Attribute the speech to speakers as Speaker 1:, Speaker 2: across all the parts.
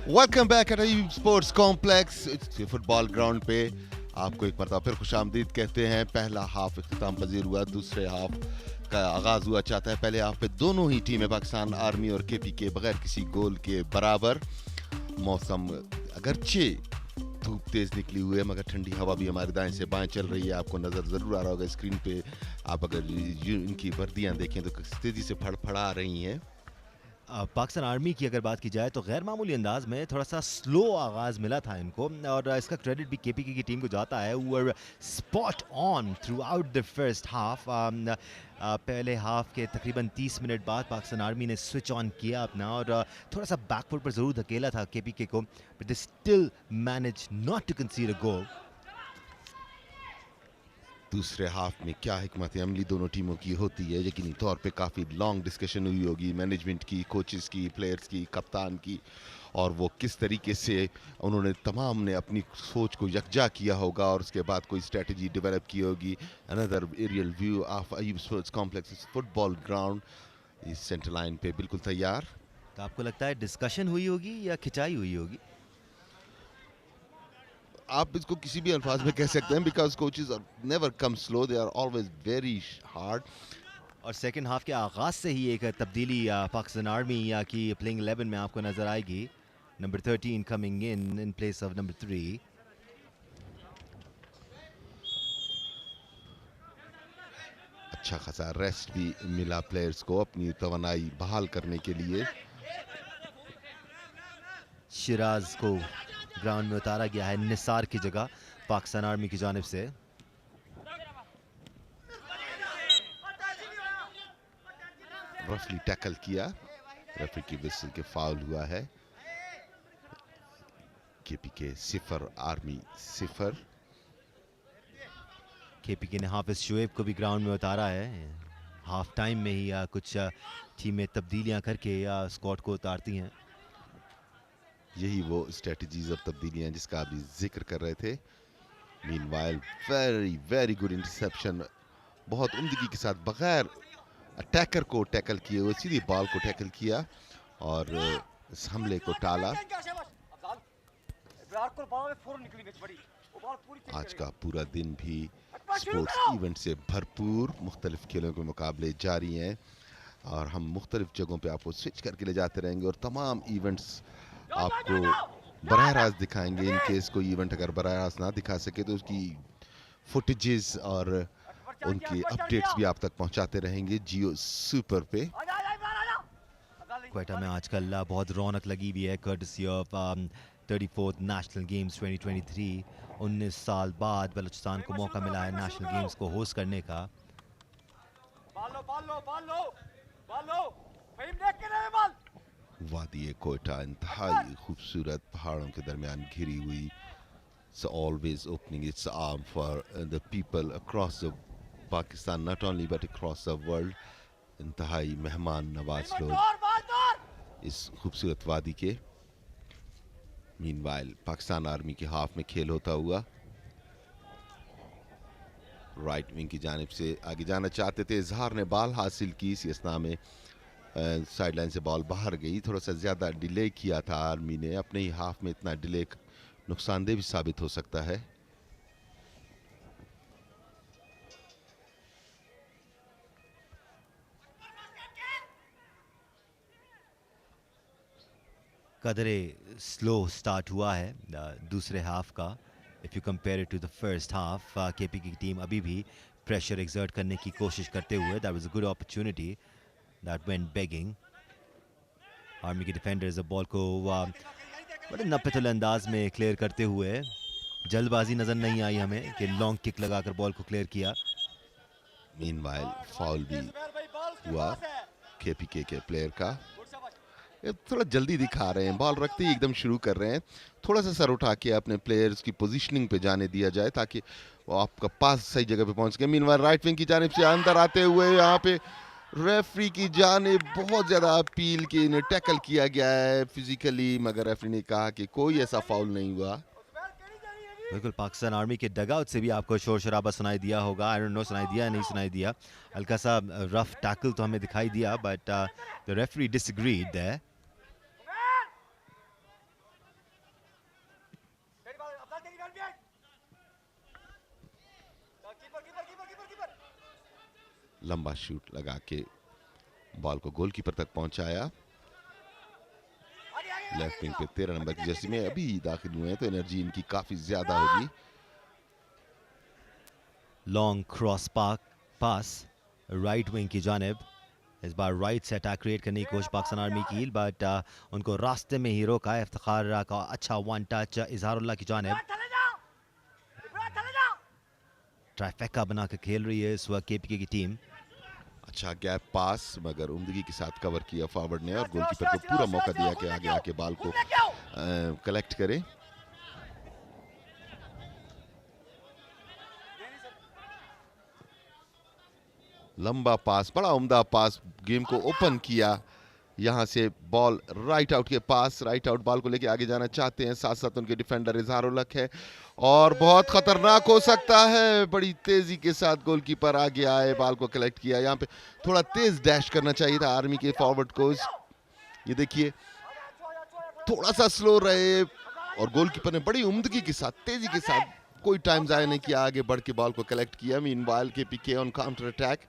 Speaker 1: Welcome back at Ayub sports complex football ground पे आपको एक मरतबा फिर खुशामदीद कहते हैं। पहला हाफ इख्तिताम पजीर हुआ, दूसरे हाफ का आगाज हुआ चाहता है। पहले हाफ पे दोनों ही टीमें पाकिस्तान आर्मी और केपी के बगैर किसी गोल के बराबर। मौसम अगरचे धूप तेज निकली हुई है मगर ठंडी हवा भी हमारे दाएं से बाएं चल रही है। आपको नज़र ज़रूर आ रहा होगा स्क्रीन पे। आप अगर इनकी वर्दियां देखें तो तेज़ी से फड़फड़ा रही हैं।
Speaker 2: पाकिस्तान आर्मी की अगर बात की जाए तो गैर मामूली अंदाज में थोड़ा सा स्लो आगाज़ मिला था इनको, और इसका क्रेडिट भी केपीके की टीम को जाता है। वो spot on through out the first half. पहले हाफ के तकरीबन 30 मिनट बाद पाकिस्तान आर्मी ने स्विच ऑन किया अपना, और थोड़ा सा बैकफुट पर ज़रूर धकेला था केपीके को, but they still manage not to concede a goal.
Speaker 1: दूसरे हाफ में क्या हिकमत अमली दोनों टीमों की होती है, यकीनी तौर पे काफ़ी लॉन्ग डिस्कशन हुई होगी मैनेजमेंट की, कोचेस की, प्लेयर्स की, कप्तान की, और वो किस तरीके से उन्होंने तमाम ने अपनी सोच को यकजा किया होगा और उसके बाद कोई स्ट्रेटजी डेवलप की होगी। Another aerial view of Ayub sports complex football ground इस सेंटर लाइन पे बिल्कुल तैयार।
Speaker 2: तो आपको लगता है डिस्कशन हुई होगी या खिंचाई हुई होगी?
Speaker 1: आप इसको किसी भी अल्फाज में कह सकते हैं, because coaches never come slow, they are always very hard.
Speaker 2: और सेकेंड हाफ के आगाज से ही एक तब्दीली पाकिस्तान आर्मी की प्लेइंग 11 में आपको नजर आएगी। Number 13 coming in place of number 3।
Speaker 1: अच्छा खासा रेस्ट भी मिला प्लेयर्स को अपनी तवानाई बहाल करने के लिए।
Speaker 2: शिराज को ग्राउंड में उतारा गया है निसार की जगह पाकिस्तान आर्मी की जानिब से।
Speaker 1: रफली टैकल किया, रेफरी की विसल के फाउल हुआ है। KPK 0 army 0।
Speaker 2: केपीके ने हाफिज शुएब को भी ग्राउंड में उतारा है। हाफ टाइम में ही कुछ टीमें तब्दीलियां करके स्क्वाड को उतारती हैं।
Speaker 1: यही वो स्ट्रेटजीज और तब्दीलियां जिसका अभी जिक्र कर रहे थे। Meanwhile very very good interception, बहुत उम्दगी के साथ बगैर अटैकर को टैकल किए हुए सीधी बॉल को टैकल किया और इस हमले को टाला। आज का पूरा दिन भी स्पोर्ट्स इवेंट से भरपूर, मुख्तलिफ खेलों के मुकाबले जारी हैं और हम मुख्तलिफ जगहों पे आपको स्विच करके ले जाते रहेंगे और तमाम इवेंट्स आपको बराह रास्त दिखाएंगे। इन केस कोई इवेंट अगर बराह रास्त ना दिखा सके तो उसकी फुटेजेस और उनके अपडेट्स भी आप तक पहुंचाते रहेंगे जियो सुपर पे।
Speaker 2: क्वेटा में आजकल बहुत रौनक लगी हुई है courtesy of 34th national games 2023। 19 साल बाद बलूचिस्तान को मौका मिला है नेशनल गेम्स को होस्ट करने का।
Speaker 1: वादी कोयटा इंतहाई खूबसूरत पहाड़ों के दरमियान घिरी हुई। It's always opening its arm for the people across the Pakistan, not only but across the world. इंतहाई मेहमान नवाज लोग इस खूबसूरत वादी के। मीनवाइल पाकिस्तान आर्मी के हाफ में खेल होता हुआ राइट विंग की जानिब से आगे जाना चाहते थे। इजहार ने बॉल हासिल की, इसी असना में साइड लाइन से बॉल बाहर गई। थोड़ा सा ज़्यादा डिले किया था आर्मी ने, अपने ही हाफ में इतना डिले नुकसानदेह भी साबित हो सकता है।
Speaker 2: कदरे स्लो स्टार्ट हुआ है दूसरे हाफ का। If you compare it to the first half, KP की टीम अभी भी प्रेशर एक्सर्ट करने की कोशिश करते हुए, that was a good opportunity that went begging. Army के डिफेंडर्स बॉल को बड़े नपतल अंदाज में क्लियर करते हुए, जल्दबाजी नज़र नहीं आई हमें कि लॉन्ग किक लगाकर बॉल को क्लियर किया।
Speaker 1: मीनवाइल फाउल भी हुआ केपीके के प्लेयर का। थोड़ा जल्दी दिखा रहे हैं, बॉल रखते ही एकदम शुरू कर रहे हैं। थोड़ा सा सर उठा के अपने प्लेयर्स की पोजीशनिंग पे जाने दिया जाए ताकि वो आपका पास सही जगह पे पहुंच सके। मीनवाइल राइट विंग की जानिब से अंदर आते हुए यहाँ पे रेफरी की जानिब बहुत ज़्यादा अपील की, इन्हें टैकल किया गया है फिजिकली, मगर रेफरी ने कहा कि कोई ऐसा फाउल नहीं हुआ।
Speaker 2: बिल्कुल पाकिस्तान आर्मी के डगआउट से भी आपको शोर शराबा सुनाई दिया होगा। आई डोंट नो सुनाई दिया नहीं सुनाई दिया। हल्का सा रफ टैकल तो हमें दिखाई दिया, but the referee disagreed there.
Speaker 1: लंबा शूट लगा के बॉल को गोलकीपर तक पहुंचाया। लेफ्ट विंग पे 13 नंबर की जर्सी में अभी दाखिल हुए हैं तो एनर्जी इनकी काफी ज्यादा होगी।
Speaker 2: लॉन्ग क्रॉस पास राइट विंग की जानिब। इस बार राइट से अटैक क्रिएट करने की कोशिश पाकिस्तान आर्मी की, बट उनको रास्ते में ही रोका। इफ्तिखार का अच्छा वन टच इजहारुल्लाह की जानिब। ट्राइफेका बना के खेल रही है इस वक्त केपीके की टीम।
Speaker 1: अच्छा गैप पास मगर उम्दगी के साथ कवर किया फॉरवर्ड ने और गोलकीपर को पूरा मौका दिया कि आगे आके बॉल को कलेक्ट करे। लंबा पास, बड़ा उम्दा पास, गेम को ओपन किया। यहां से बॉल राइट आउट के पास, राइट आउट बॉल को लेके आगे जाना चाहते हैं, साथ साथ उनके डिफेंडर इजहारुल हक है और बहुत खतरनाक हो सकता है। बड़ी तेजी के साथ गोलकीपर आगे आए, बॉल को कलेक्ट किया। यहाँ पे थोड़ा तेज डैश करना चाहिए था आर्मी के फॉरवर्ड को। ये देखिए थोड़ा सा स्लो रहे और गोलकीपर ने बड़ी उम्दगी के साथ, तेजी के साथ, कोई टाइम जाया नहीं किया, आगे बढ़ के बॉल को कलेक्ट किया। Meanwhile K PK on counter attack.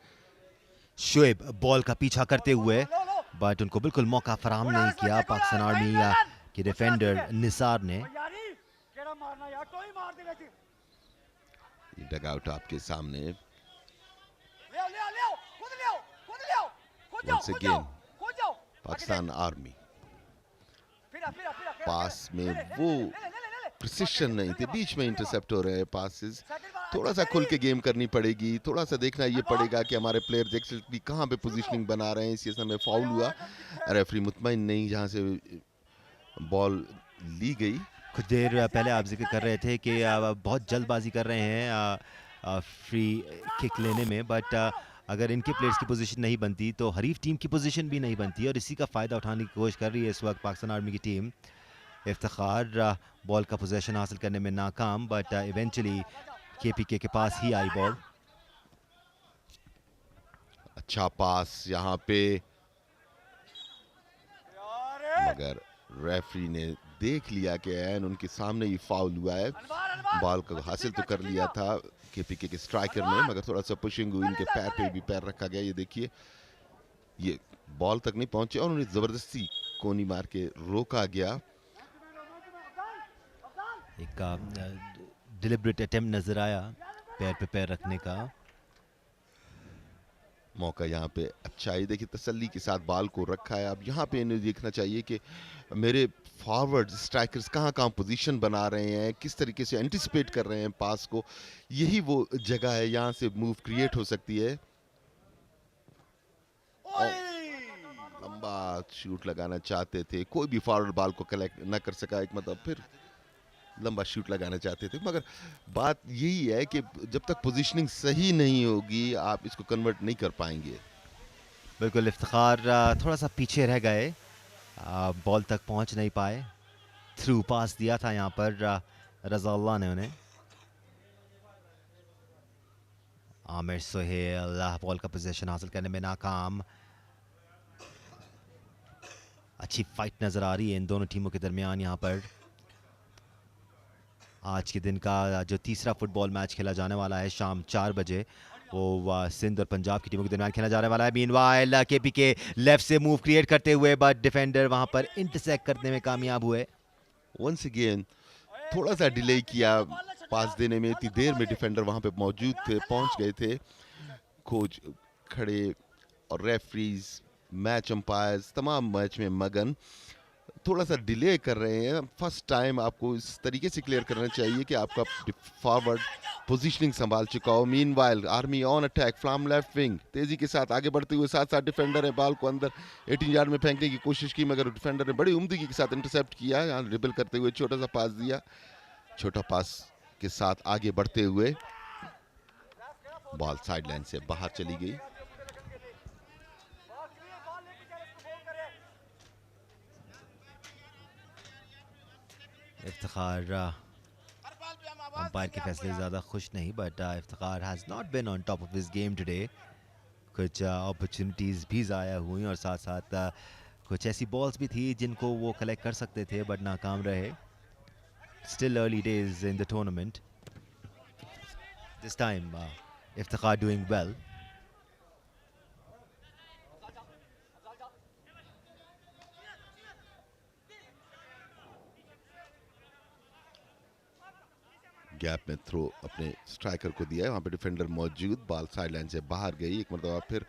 Speaker 2: Shoaib ball का पीछा करते हुए, बट उनको बिल्कुल मौका फराहम नहीं किया पाकिस्तान आर्मी के डिफेंडर निसार ने।
Speaker 1: डगआउट आपके सामने। Once again Pakistan army. Pass में वो प्रिसिशन नहीं थे, बीच में इंटरसेप्ट हो रहे हैं पासेस। थोड़ा सा खुल के गेम करनी पड़ेगी, थोड़ा सा देखना ये पड़ेगा कि हमारे प्लेयर्स एक्चुअली कहाँ पे पोजीशनिंग बना रहे हैं। इसी समय फाउल हुआ, रेफरी मुतमईन नहीं जहाँ से बॉल ली गई।
Speaker 2: कुछ देर पहले आप जिक्र कर रहे थे कि बहुत जल्दबाजी कर रहे हैं फ्री किक लेने में, बट अगर इनके प्लेयर्स की पोजीशन नहीं बनती तो हरीफ टीम की पोजीशन भी नहीं बनती और इसी का फ़ायदा उठाने की कोशिश कर रही है इस वक्त पाकिस्तान आर्मी की टीम। इफ्तिखार बॉल का पोजीशन हासिल करने में नाकाम, बट इवेंचुअली केपीके के पास ही आई बॉल।
Speaker 1: अच्छा पास यहाँ पे, मगर रेफरी ने देख लिया कि एन उनके सामने ही फाउल हुआ है। बॉल को हासिल तो कर लिया था केपीके के स्ट्राइकर ने, मगर थोड़ा सा पुशिंग हुई, इनके पैर पे भी पैर रखा गया। ये देखिए ये बॉल तक नहीं पहुंचे और उन्हें जबरदस्ती कोनी मार के रोका गया।
Speaker 2: एक डिलिब्रेट अटेम्प्ट नजर आया पैर पे पैर रखने का।
Speaker 1: मौका यहाँ पे अच्छा है, देखिए तसल्ली के साथ बॉल को रखा है। अब यहाँ पे इन्हें देखना चाहिए कि मेरे फॉरवर्ड स्ट्राइकर्स कहाँ कहाँ पोजीशन बना रहे हैं, किस तरीके से एंटिसिपेट कर रहे हैं पास को। यही वो जगह है यहाँ से मूव क्रिएट हो सकती है। लंबा शूट लगाना चाहते थे, कोई भी फॉरवर्ड बॉल को कलेक्ट न कर सका। एक मतलब फिर लंबा शूट लगाना चाहते थे, मगर बात यही है कि जब तक पोजीशनिंग सही नहीं होगी आप इसको कन्वर्ट नहीं कर पाएंगे।
Speaker 2: बिल्कुल इफ्तिखार थोड़ा सा पीछे रह गए, बॉल तक पहुंच नहीं पाए। थ्रू पास दिया था यहाँ पर रज़ाउल्लाह ने उन्हें। आमिर सोहेल बॉल का पोजीशन हासिल करने में नाकाम। अच्छी फाइट नजर आ रही है इन दोनों टीमों के दरमियान। यहाँ पर आज के दिन का जो तीसरा फुटबॉल मैच खेला जाने वाला है शाम 4 बजे, वो सिंध और पंजाब की टीमों के दरमियान खेला जाने वाला है। मीनवाइल केपीके लेफ्ट से मूव क्रिएट करते हुए, बट डिफेंडर वहां पर इंटरसेक्ट करने में कामयाब हुए।
Speaker 1: वंस अगेन थोड़ा सा डिले किया पास देने में, इतनी देर में डिफेंडर वहां पे मौजूद थे, पहुंच गए थे। कोच खड़े और रेफरीज, मैच अंपायर्स तमाम मैच में मगन, थोड़ा सा डिले कर रहे हैं। फर्स्ट टाइम आपको इस तरीके से क्लियर करना चाहिए कि आपका फॉरवर्ड पोजीशनिंग संभाल चुका हो। Meanwhile army on attack from left wing, तेजी के साथ आगे बढ़ते हुए, साथ साथ डिफेंडर है, बॉल को अंदर 18 यार्ड में फेंकने की कोशिश की, मगर डिफेंडर ने बड़ी उम्दगी के साथ इंटरसेप्ट किया। यहाँ ड्रिबल करते हुए छोटा सा पास दिया, छोटा पास के साथ आगे बढ़ते हुए बॉल साइडलाइन से बाहर चली गई।
Speaker 2: इफ्तिखार अंपायर के फैसले ज़्यादा खुश नहीं, but Iftikhar has not been on top of his game today. कुछ अपॉर्चुनिटीज़ भी ज़ाया हुई और साथ साथ कुछ ऐसी बॉल्स भी थी जिनको वो कलेक्ट कर सकते थे, बट नाकाम रहे। Still early days in the tournament, this time Iftikhar doing well.
Speaker 1: Gap में थ्रो अपने स्ट्राइकर को दिया है, वहाँ पे डिफेंडर मौजूद, बॉल साइडलाइन से बाहर गई, एक मरतबा फिर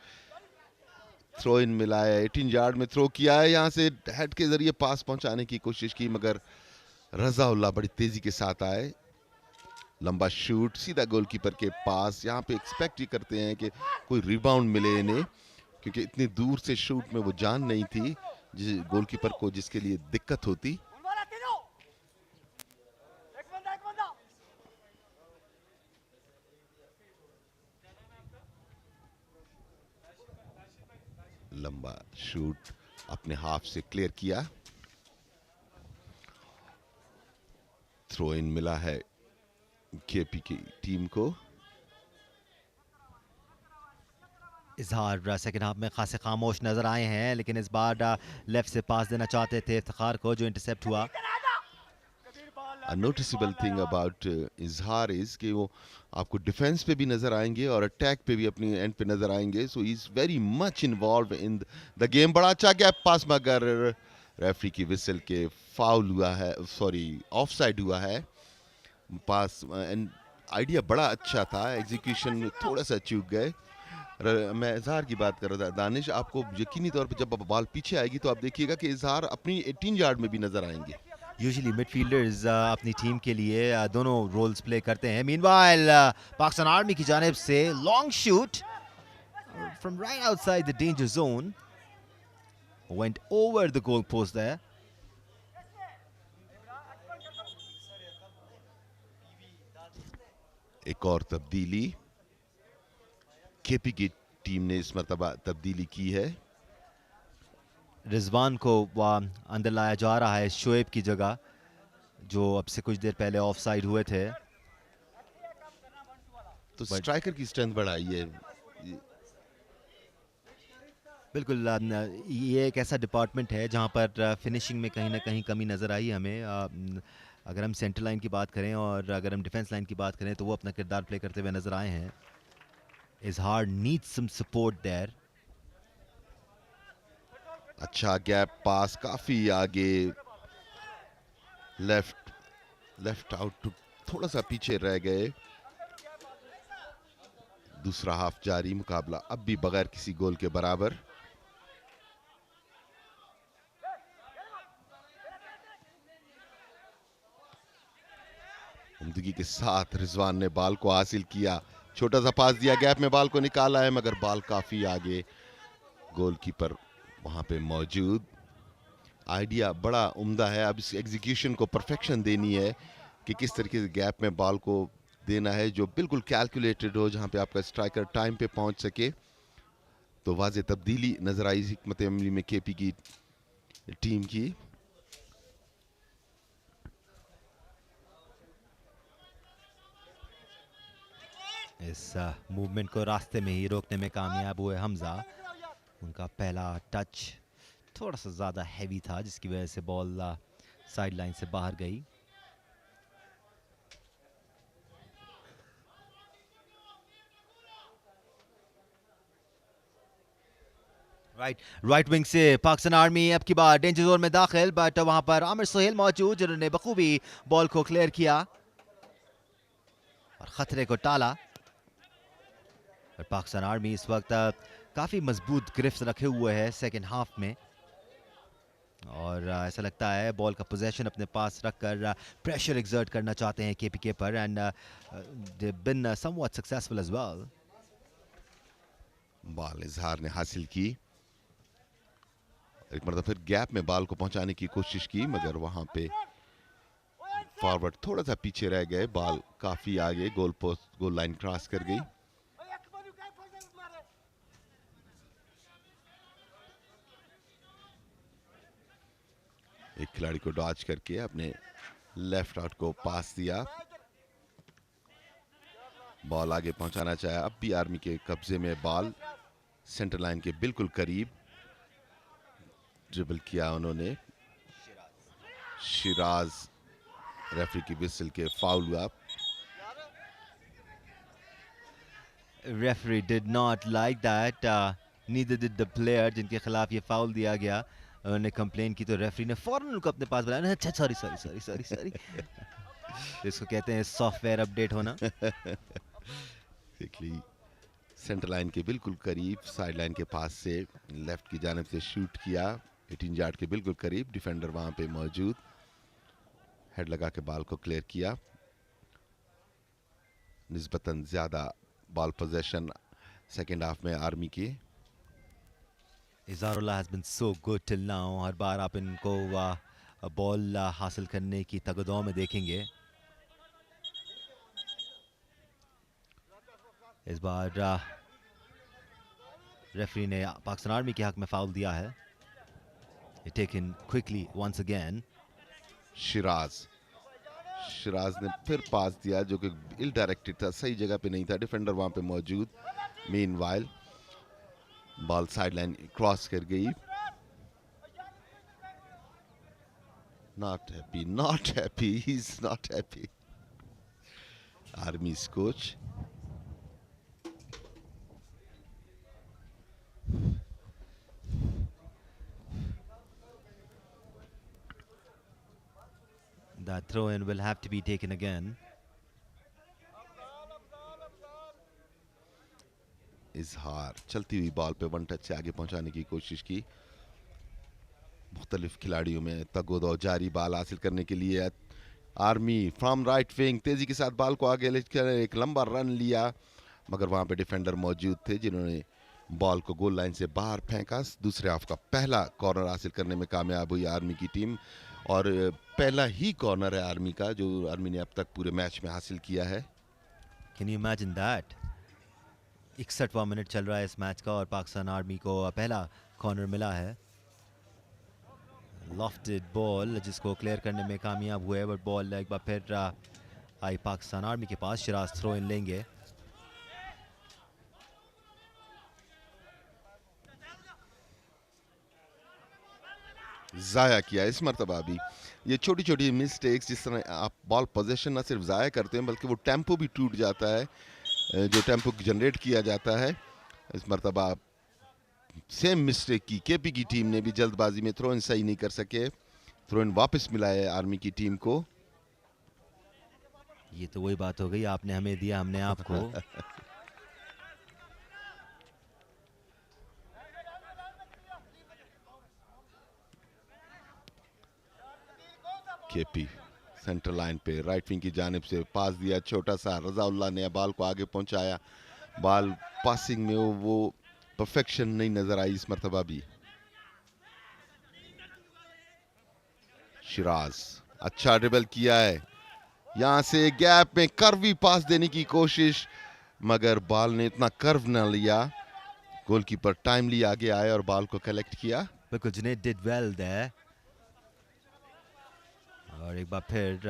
Speaker 1: थ्रो इन मिला है, 18 यार्ड में थ्रो किया है, यहाँ से हेड के जरिए पास पहुंचाने की कोशिश की मगर रजाउल्लाह बड़ी तेजी के साथ आए, लंबा शूट सीधा गोलकीपर के पास, यहाँ पे एक्सपेक्ट ही करते हैं कि कोई रिबाउंड मिले इन्हें क्योंकि इतनी दूर से शूट में वो जान नहीं थी जिस गोलकीपर को जिसके लिए दिक्कत होती। लंबा शूट अपने हाफ से क्लियर किया, थ्रो इन मिला है केपी की टीम को।
Speaker 2: इजहार सेकंड हाफ में खासे खामोश नजर आए हैं, लेकिन इस बार लेफ्ट से पास देना चाहते थे इफ्तिखार को, जो इंटरसेप्ट हुआ।
Speaker 1: A noticeable thing about इजहार इज कि वो आपको डिफेंस पे भी नजर आएंगे और अटैक पे भी अपनी एंड पे नजर आएंगे, so he is very much involve in the game. बड़ा अच्छा गैप पास मगर रेफरी की विसल के फाउल हुआ है, सॉरी ऑफसाइड हुआ है पास, एंड आइडिया बड़ा अच्छा था, एग्जीक्यूशन में थोड़ा सा चूक गए। मैं इजहार की बात कर रहा था दानिश, आपको यकीनी तौर पे जब बॉल पीछे आएगी तो आप देखिएगा कि इजहार अपनी 18 यार्ड में भी नजर आएंगे।
Speaker 2: यूजुअली मिडफील्डर्स अपनी टीम के लिए दोनों रोल्स प्ले करते हैं। मीनवाइल पाकिस्तान आर्मी की जानिब से long shoot from right outside the danger zone, went over the goal post there.
Speaker 1: एक और तब्दीली केपी की टीम ने इस मरतबा तब्दीली की है,
Speaker 2: रिजवान को अंदर लाया जा रहा है शोएब की जगह, जो अब से कुछ देर पहले ऑफ साइड हुए थे।
Speaker 1: तो स्ट्राइकर की स्ट्रेंथ बढ़ाई है।
Speaker 2: बिल्कुल, ये एक ऐसा डिपार्टमेंट है जहां पर फिनिशिंग में कहीं ना कहीं कमी नज़र आई हमें। अगर हम सेंटर लाइन की बात करें और अगर हम डिफेंस लाइन की बात करें तो वो अपना किरदार प्ले करते हुए नज़र आए हैं। इजहार नीड्स सम सपोर्ट देयर।
Speaker 1: अच्छा गैप पास काफी आगे, लेफ्ट आउट थोड़ा सा पीछे रह गए। दूसरा हाफ जारी, मुकाबला अब भी बगैर किसी गोल के बराबर। उम्दगी के साथ रिजवान ने बॉल को हासिल किया, छोटा सा पास दिया, गैप में बॉल को निकाला है मगर बॉल काफी आगे, गोलकीपर वहां पे मौजूद। आइडिया बड़ा उम्दा है, अब इस एग्जीक्यूशन को परफेक्शन देनी है कि किस तरीके से गैप में बॉल को देना है जो बिल्कुल कैलकुलेटेड हो, जहां पे आपका स्ट्राइकर टाइम पे पहुंच सके। तो वाज़े तब्दीली नजर आई हिकमत अमली में केपी की टीम की।
Speaker 2: इस मूवमेंट को रास्ते में ही रोकने में कामयाब हुए हमजा। उनका पहला टच थोड़ा सा ज़्यादा हैवी था जिसकी वजह से बॉल साइड लाइन से बाहर गई। राइट विंग से पाकिस्तान आर्मी अब की बार डेंजर जोन में दाखिल, बट वहां पर आमिर सोहेल मौजूद जिन्होंने बखूबी बॉल को क्लियर किया और खतरे को टाला। और पाकिस्तान आर्मी इस वक्त काफी मजबूत गिरफ्त रखे हुए है सेकेंड हाफ में, और ऐसा लगता है बॉल का पोजेशन अपने पास रखकर प्रेशर एक्सर्ट करना चाहते हैं केपीके पर, and they been somewhat successful as well.
Speaker 1: Ball Izhar ने हासिल की, एक मरतबा फिर गैप में बॉल को पहुंचाने की कोशिश की मगर वहां पे फॉरवर्ड थोड़ा सा पीछे रह गए, बॉल काफी आगे goal post goal line cross कर गई। एक खिलाड़ी को डॉच करके अपने लेफ्ट आउट को पास दिया, बॉल आगे पहुंचाना चाहा, अब भी आर्मी के कब्जे में बॉल, सेंटर लाइन के बिल्कुल करीब ड्रिबल किया उन्होंने, शिराज रेफरी की विसल के फाउल हुआ।
Speaker 2: Referee did not like that, neither did the player जिनके खिलाफ ये फाउल दिया गया। उन्होंने कंप्लेन की तो रेफरी ने फौरन उनको अपने पास बुलाया, अच्छा sorry sorry sorry sorry sorry. इसको कहते हैं सॉफ्टवेयर अपडेट होना.
Speaker 1: एक्चुअली सेंटर लाइन के बिल्कुल करीब, साइड लाइन के पास से लेफ्ट की जानिब से शूट किया, 18 यार्ड के बिल्कुल करीब, डिफेंडर वहां पे मौजूद, हेड लगा के बॉल को क्लियर किया. निस्बतन ज्यादा बॉल पोजेशन सेकेंड हाफ में आर्मी की.
Speaker 2: इज़ारुल्लाह has been so good till now. हर बार आप इनको बॉल हासिल करने की तगदौ में देखेंगे. इस बार रेफरी ने पाकिस्तान आर्मी के हक में फाउल दिया है. Taken quickly once again.
Speaker 1: Shiraz ने फिर पास दिया जो कि इल डायरेक्टेड था, सही जगह पे नहीं था, डिफेंडर वहां पे मौजूद. Meanwhile ball side line cross कर गई. Not happy, he's not happy. Army's coach.
Speaker 2: That throw in will have to be taken again.
Speaker 1: इजहार चलती हुई बॉल पे वन टच से आगे पहुंचाने की कोशिश की. मुख्तलिफ खिलाड़ियों में तगोदो जारी, बॉल हासिल करने के लिए आर्मी फ्रॉम राइट विंग तेजी के साथ बॉल को आगे लेकर एक लंबा रन लिया, मगर वहां पे डिफेंडर मौजूद थे जिन्होंने बॉल को गोल लाइन से बाहर फेंका. दूसरे हाफ का पहला कॉर्नर हासिल करने में कामयाब हुई आर्मी की टीम, और पहला ही कॉर्नर है आर्मी का जो आर्मी ने अब तक पूरे मैच में हासिल किया है.
Speaker 2: Can you imagine that? 61वां मिनट चल रहा है इस मैच का और पाकिस्तान आर्मी को पहला कॉर्नर मिला है. लॉफ्टेड बॉल जिसको क्लियर करने में कामयाब हुए, बट बॉल एक बार फिर आई पाकिस्तान आर्मी के पास. शिराज थ्रो इन लेंगे.
Speaker 1: ज़ाया किया इस मरतबा भी. ये छोटी छोटी मिस्टेक्स, जिस तरह आप बॉल पोजीशन ना सिर्फ ज़ाया करते हैं बल्कि वो टेम्पो भी टूट जाता है, जो टेम्पो जनरेट किया जाता है. इस मरतबा सेम मिस्टेक की केपी की टीम ने भी, जल्दबाजी में थ्रो इन सही नहीं कर सके. थ्रो इन वापस मिला है आर्मी की टीम को.
Speaker 2: ये तो वही बात हो गई, आपने हमें दिया हमने आपको.
Speaker 1: केपी सेंटर लाइन पे राइट विंग की जानिब से पास दिया, छोटा सा. रजाउल्ला ने बॉल को आगे पहुंचाया. बॉल पासिंग में वो परफेक्शन नहीं नजर आई इस मरतबा भी. शिराज अच्छा ड्रिबल किया है, यहां से गैप में कर्वी पास देने की कोशिश, मगर बॉल ने इतना कर्व न लिया. गोलकीपर टाइमली आगे आया और बॉल को कलेक्ट किया.
Speaker 2: बिल्कुल, जुनैद डिड वेल देयर. और एक बार फिर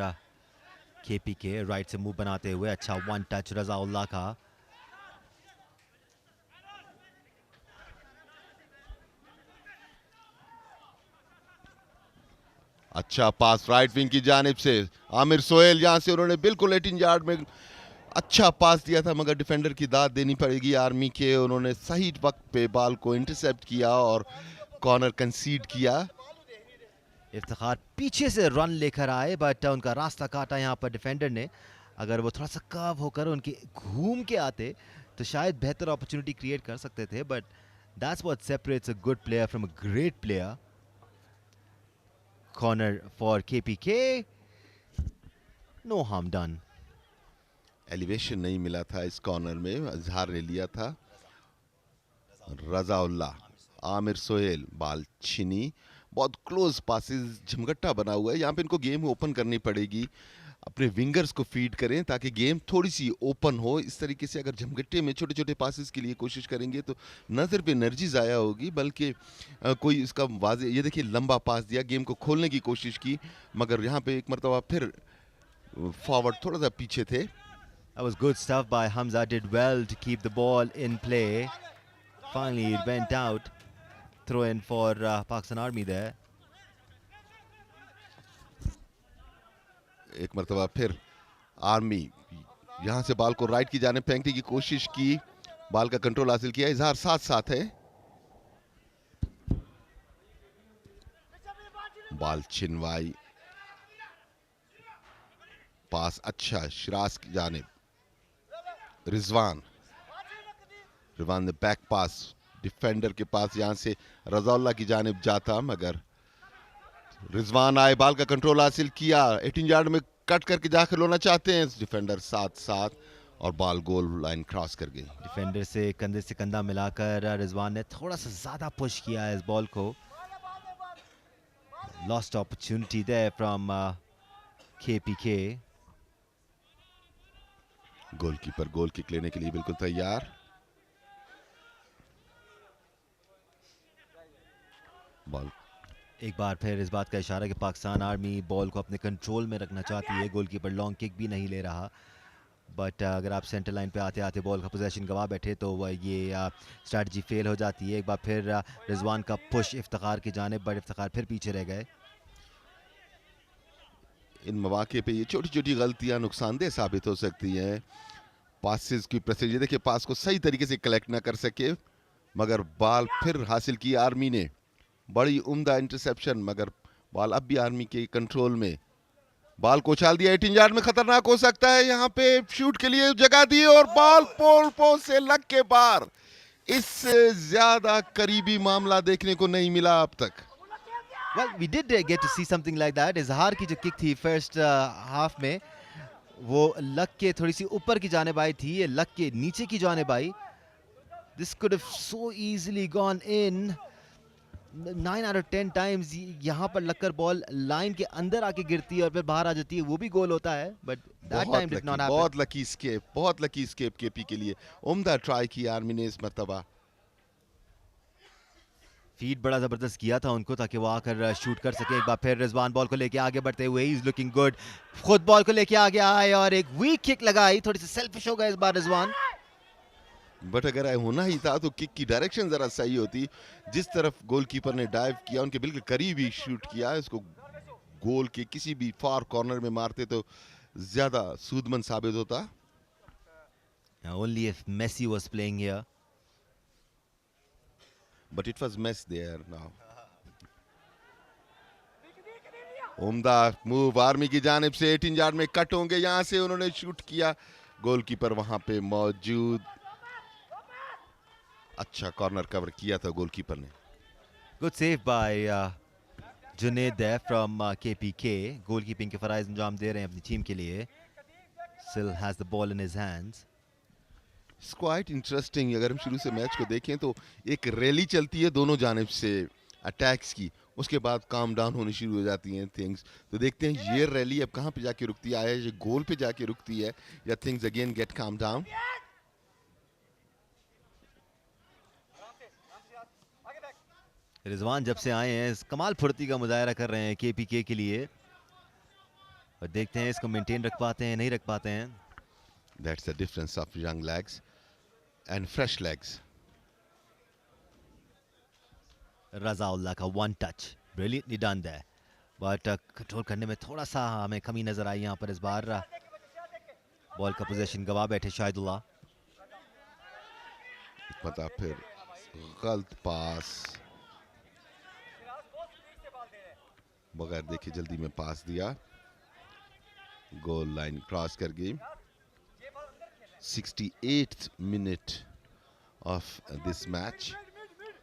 Speaker 2: केपी के राइट से मूव बनाते हुए अच्छा वन टच रजाउल्लाह का.
Speaker 1: अच्छा पास राइट विंग की जानिब से आमिर सोहेल, यहां से उन्होंने बिल्कुल 18 यार्ड में अच्छा पास दिया था, मगर डिफेंडर की दाद देनी पड़ेगी आर्मी के. उन्होंने सही वक्त पे बॉल को इंटरसेप्ट किया और कॉर्नर कंसीड किया.
Speaker 2: इफ्तिखार पीछे से रन लेकर आए, बट उनका रास्ता काटा यहाँ पर डिफेंडर ने. अगर वो थोड़ा सा कर्व होकर उनके घूम के आते तो शायद बेहतर अपॉर्चुनिटी क्रिएट कर सकते थे, but that's what separates a good player from a great player. Corner for KPK, no harm done.
Speaker 1: Elevation नहीं मिला था इस कॉर्नर में, इजहार ने लिया था. रजाउल्ला, आमिर सोहेल, बॉल छिनी. बहुत क्लोज पासेस, झमगट्टा बना हुआ है. यहाँ पे इनको गेम ओपन करनी पड़ेगी, अपने विंगर्स को फीड करें ताकि गेम थोड़ी सी ओपन हो. इस तरीके से अगर झमगट्टे में छोटे छोटे पासेस के लिए कोशिश करेंगे तो न सिर्फ एनर्जी ज़ाया होगी बल्कि कोई इसका वाजे. ये देखिए लंबा पास दिया, गेम को खोलने की कोशिश की, मगर यहाँ पे एक मरतबा फिर फॉरवर्ड थोड़ा सा पीछे थे.
Speaker 2: That was good stuff by Hamza. Did well to keep the ball in play. Finally, it went out. Throw in for Pakistan Army there.
Speaker 1: एक मरतबा फिर आर्मी यहां से बॉल को राइट की जाने फेंकने की कोशिश की, बॉल का कंट्रोल हासिल किया. इजहार साथ साथ है. बॉल छिनवाई. पास अच्छा शिराज की जानिब, रिजवान ने बैक पास डिफेंडर के पास, यहां से रजाउल्ला की जानिब जाता, मगर रिजवान आए, बाल का कंट्रोल हासिल किया, 18 यार्ड में कट करके जाकर लोना चाहते हैं डिफेंडर साथ साथ, और बॉल गोल लाइन क्रॉस कर गई।
Speaker 2: डिफेंडर से कंधा मिलाकर रिजवान ने थोड़ा सा ज्यादा पुश किया है इस बॉल को। Lost opportunity there from KPK.
Speaker 1: Goalkeeper goal kick लेने के लिए बिल्कुल तैयार। बॉल
Speaker 2: एक बार फिर इस बात का इशारा कि पाकिस्तान आर्मी बॉल को अपने कंट्रोल में रखना चाहती है। गोलकीपर लॉन्ग किक भी नहीं ले रहा, बट अगर आप सेंटर लाइन पे आते आते बॉल का पोजीशन गवा बैठे तो ये स्ट्रैटेजी फेल हो जाती है। एक बार फिर रिजवान का पुश इफ्तिखार की जानिब, बट इफ्तिखार फिर पीछे रह गए।
Speaker 1: इन मौके पे ये छोटी छोटी गलतियां नुकसानदेह साबित हो सकती हैं। पासेस की प्रेसिजन, देखिए पास को सही तरीके से कलेक्ट ना कर सके, मगर बॉल फिर हासिल की आर्मी ने, बड़ी उम्दा इंटरसेप्शन, मगर बॉल अब भी आर्मी के कंट्रोल में। बॉल को उछाल दिया, 18 यार्ड में खतरनाक हो सकता है, यहां पे शूट के लिए जगह दी और बॉल पोल से लग के बाहर। इससे ज्यादा करीबी मामला देखने को नहीं मिला अब तक।
Speaker 2: Well, we did get to see something like that. इजहार की जो किक थी फर्स्ट हाफ में, वो लग के थोड़ी सी ऊपर की जानिब आई थी, ये लग के नीचे की जानिब आई। This could have so easily gone in. 9 out of 10 times यहाँ पर लगकर बॉल लाइन के अंदर आके गिरती है और फिर बाहर आ जाती है, वो भी गोल होता है, but that time did not happen.
Speaker 1: बहुत लकी स्केप केपी के लिए। उम्दा ट्राई की आर्मी ने इस मर्तबा।
Speaker 2: फीड बड़ा जबरदस्त किया था उनको ताकि वो आकर शूट कर सके। एक बार फिर रिजवान बॉल को लेके आगे बढ़ते हुए, ही इज लुकिंग गुड, खुद बॉल को लेके आगे आए और एक वीक किक लगाई। थोड़ी सी सेल्फिश हो गए इस बार रिजवान,
Speaker 1: बट अगर होना ही था तो किक की डायरेक्शन जरा सही होती। जिस तरफ गोलकीपर ने डाइव किया, उनके बिल्कुल करीब ही शूट किया, इसको गोल के किसी भी फार कॉर्नर में मारते तो ज्यादा सूदमंद साबित होता।
Speaker 2: Only if Messi was playing here,
Speaker 1: but it was mess there now. उम्दा मूव आर्मी की जानिब से, 18 यार्ड में कट होंगे, यहां से उन्होंने शूट किया, गोलकीपर वहां पे मौजूद। अच्छा कॉर्नर कवर किया था गोलकीपर ने।
Speaker 2: Good save by Juned there from KPK. Goalkeeping के फराइज अंजाम दे रहे हैं अपनी टीम के लिए। Still has the ball in his hands.
Speaker 1: It's quite interesting। अगर हम शुरू से मैच को देखें तो एक रैली चलती है दोनों जानिब से अटैक्स की, उसके बाद काम डाउन होनी शुरू हो जाती हैं थिंग्स। तो देखते हैं ये रैली अब कहाँ पे जाके रुकती है, ये गोल पे जाके रुकती है, या things again get calm down.
Speaker 2: Rizwan जब से आए हैं कमाल फुर्ती का मुजाहरा कर रहे हैं केपीके के लिए, और देखते हैं इसको मेंटेन रख पाते हैं नहीं रख पाते हैं।
Speaker 1: That's the difference of young legs and fresh legs.
Speaker 2: Razaullah का one touch brilliantly done there, but control करने में थोड़ा सा हमें कमी नजर आई यहाँ पर इस बार। बॉल का पोजीशन गवा बैठे शाहिदुल्लाह।
Speaker 1: पता फिर गलत पास, बगैर देखे जल्दी में पास दिया, गोल लाइन क्रॉस कर गई। 68th minute of this match,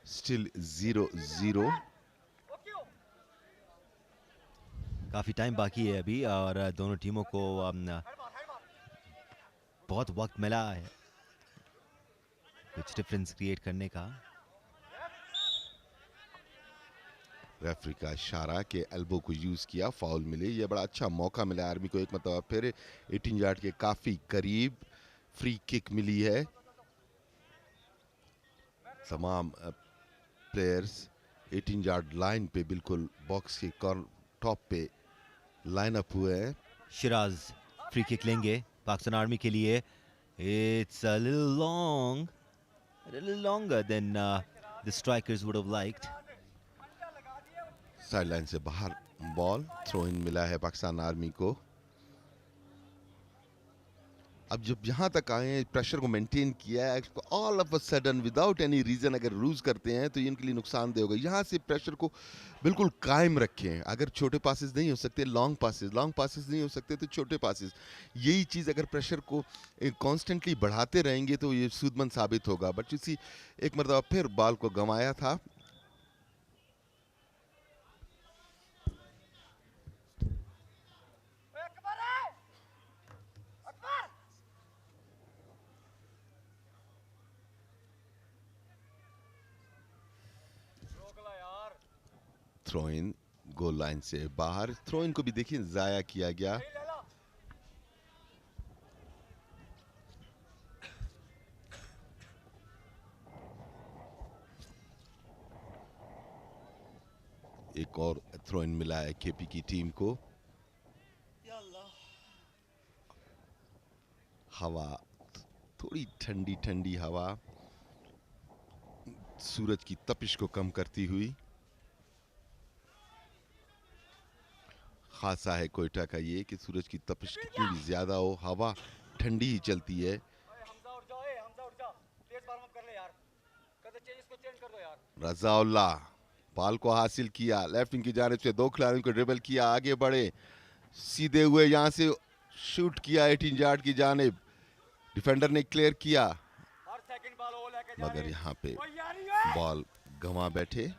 Speaker 1: still 0-0।
Speaker 2: काफी टाइम बाकी है अभी और दोनों टीमों को बहुत वक्त मिला है कुछ डिफरेंस क्रिएट करने का।
Speaker 1: रेफरी का इशारा के एल्बो को यूज किया, फाउल मिले, ये बड़ा अच्छा मौका मिला आर्मी को एक मतलब फिर 18 यार्ड के काफी करीब फ्री किक मिली है। तमाम प्लेयर्स 18 यार्ड लाइन पे बिल्कुल बॉक्स के टॉप पे लाइन अप हुए हैं।
Speaker 2: शिराज फ्री किक लेंगे पाकिस्तान आर्मी के लिए। It's a little longer than the strikers would have liked.
Speaker 1: Side line से बाहर बॉल, थ्रो इन मिला है पाकिस्तान आर्मी को। अब जब यहाँ तक आए हैं, प्रेशर को मेंटेन किया है, all of a sudden without any reason अगर लूज़ करते हैं तो ये इनके लिए नुकसानदेह होगा। यहाँ से प्रेशर को बिल्कुल कायम रखें। अगर छोटे पासेस नहीं हो सकते, लॉन्ग पासेस नहीं हो सकते तो छोटे पासेस, यही चीज़ अगर प्रेशर को कॉन्स्टेंटली बढ़ाते रहेंगे तो ये सूदमंद साबित होगा। बट इसी एक मरतबा फिर बॉल को गंवाया था। थ्रो इन, गोल लाइन से बाहर। थ्रो इन को भी देखिए जाया किया गया। एक और थ्रो इन मिला है केपी की टीम को। हवा थोड़ी ठंडी ठंडी हवा सूरज की तपिश को कम करती हुई। खासा है कोयटा का ये कि सूरज की तपिश कितनी भी ज्यादा हो, हवा ठंडी ही चलती है। रजाउल्लाह बॉल को हासिल किया, लेफ्ट विंग की जानिब से दो खिलाड़ियों को ड्रिबल किया, आगे बढ़े, सीधे हुए यहां से शूट किया 18 यार्ड की जानिब। डिफेंडर ने क्लियर किया मगर यहाँ पे बॉल गंवा बैठे।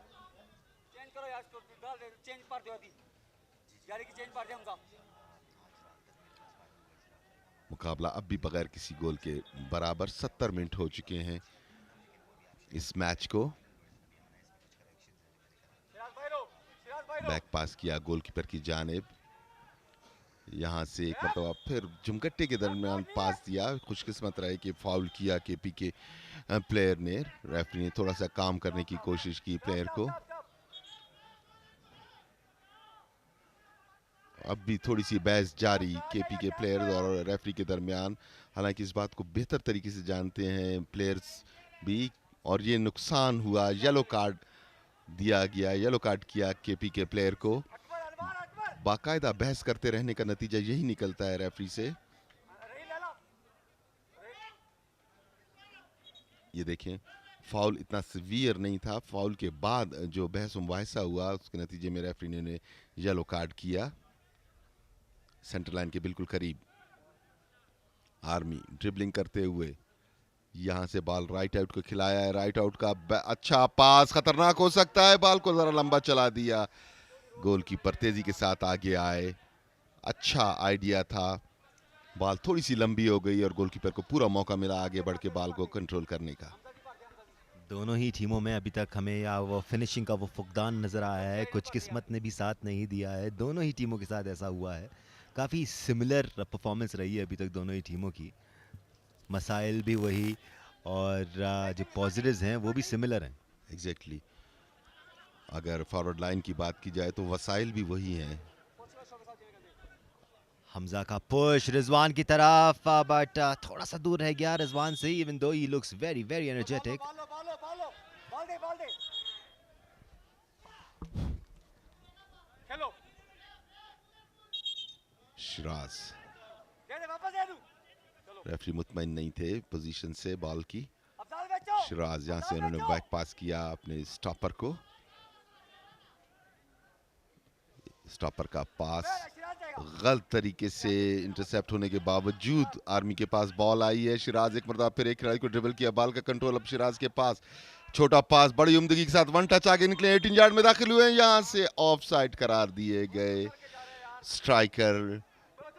Speaker 1: मुकाबला अब भी बगैर किसी गोल के बराबर। 70 मिनट हो चुके हैं इस मैच को। बैक पास किया गोलकीपर की जानिब, यहां से एक मतलब फिर झुमकट्टे के दरमियान पास दिया। खुशकिस्मत रहे कि फाउल किया केपी के प्लेयर ने। रेफरी ने थोड़ा सा काम करने की कोशिश की प्लेयर को। अब भी थोड़ी सी बहस जारी केपी के प्लेयर्स और रेफरी के दरमियान। हालांकि इस बात को बेहतर तरीके से जानते हैं प्लेयर्स भी। और ये नुकसान हुआ, येलो कार्ड दिया गया, येलो कार्ड किया केपी के प्लेयर को। बाकायदा बहस करते रहने का नतीजा यही निकलता है रेफरी से। ये देखें, फाउल इतना सीवियर नहीं था। फाउल के बाद जो बहस मुबाहिसा हुआ उसके नतीजे में रेफरी ने येलो कार्ड किया। सेंटर लाइन के बिल्कुल करीब आर्मी ड्रिबलिंग करते हुए यहां से बॉल राइट आउट को खिलाया है। राइट आउट का अच्छा पास, खतरनाक हो सकता है। बॉल को जरा लंबा चला दिया, गोलकीपर तेजी के साथ आगे आए। अच्छा आइडिया था, बॉल थोड़ी सी लंबी हो गई और गोलकीपर को पूरा मौका मिला आगे बढ़ के बॉल को कंट्रोल करने का।
Speaker 2: दोनों ही टीमों में अभी तक हमें या वो फिनिशिंग का वो फुकदान नज़र आया है, कुछ किस्मत ने भी साथ नहीं दिया है। दोनों ही टीमों के साथ ऐसा हुआ है। काफ़ी सिमिलर परफॉर्मेंस रही है अभी तक दोनों ही टीमों की। मसाइल भी वही और जो पॉजिटिव्स हैं वो भी सिमिलर हैं।
Speaker 1: एग्जैक्टली अगर फॉरवर्ड लाइन की बात की जाए तो वसाइल भी वही हैं।
Speaker 2: हमजा का पुश रिजवान की तरफ, बट थोड़ा सा दूर रह गया रिजवान से, इवन दो ही looks very very energetic.
Speaker 1: Shiraz, referee मुतमईन नहीं थे पोजीशन से बॉल की। शिराज यहां से उन्होंने बैक पास किया अपने स्टॉपर को। स्टॉपर का पास गलत तरीके से इंटरसेप्ट होने के बावजूद आर्मी के पास बॉल आई है। शिराज एक मरतबा फिर एक खिलाड़ी को ड्रिबल किया, बॉल का कंट्रोल अब शिराज के पास। छोटा पास बड़ी उम्दगी के साथ वन टच आगे निकले, 18 यार्ड में दाखिल हुए, यहां से ऑफ साइड करार दिए गए। स्ट्राइकर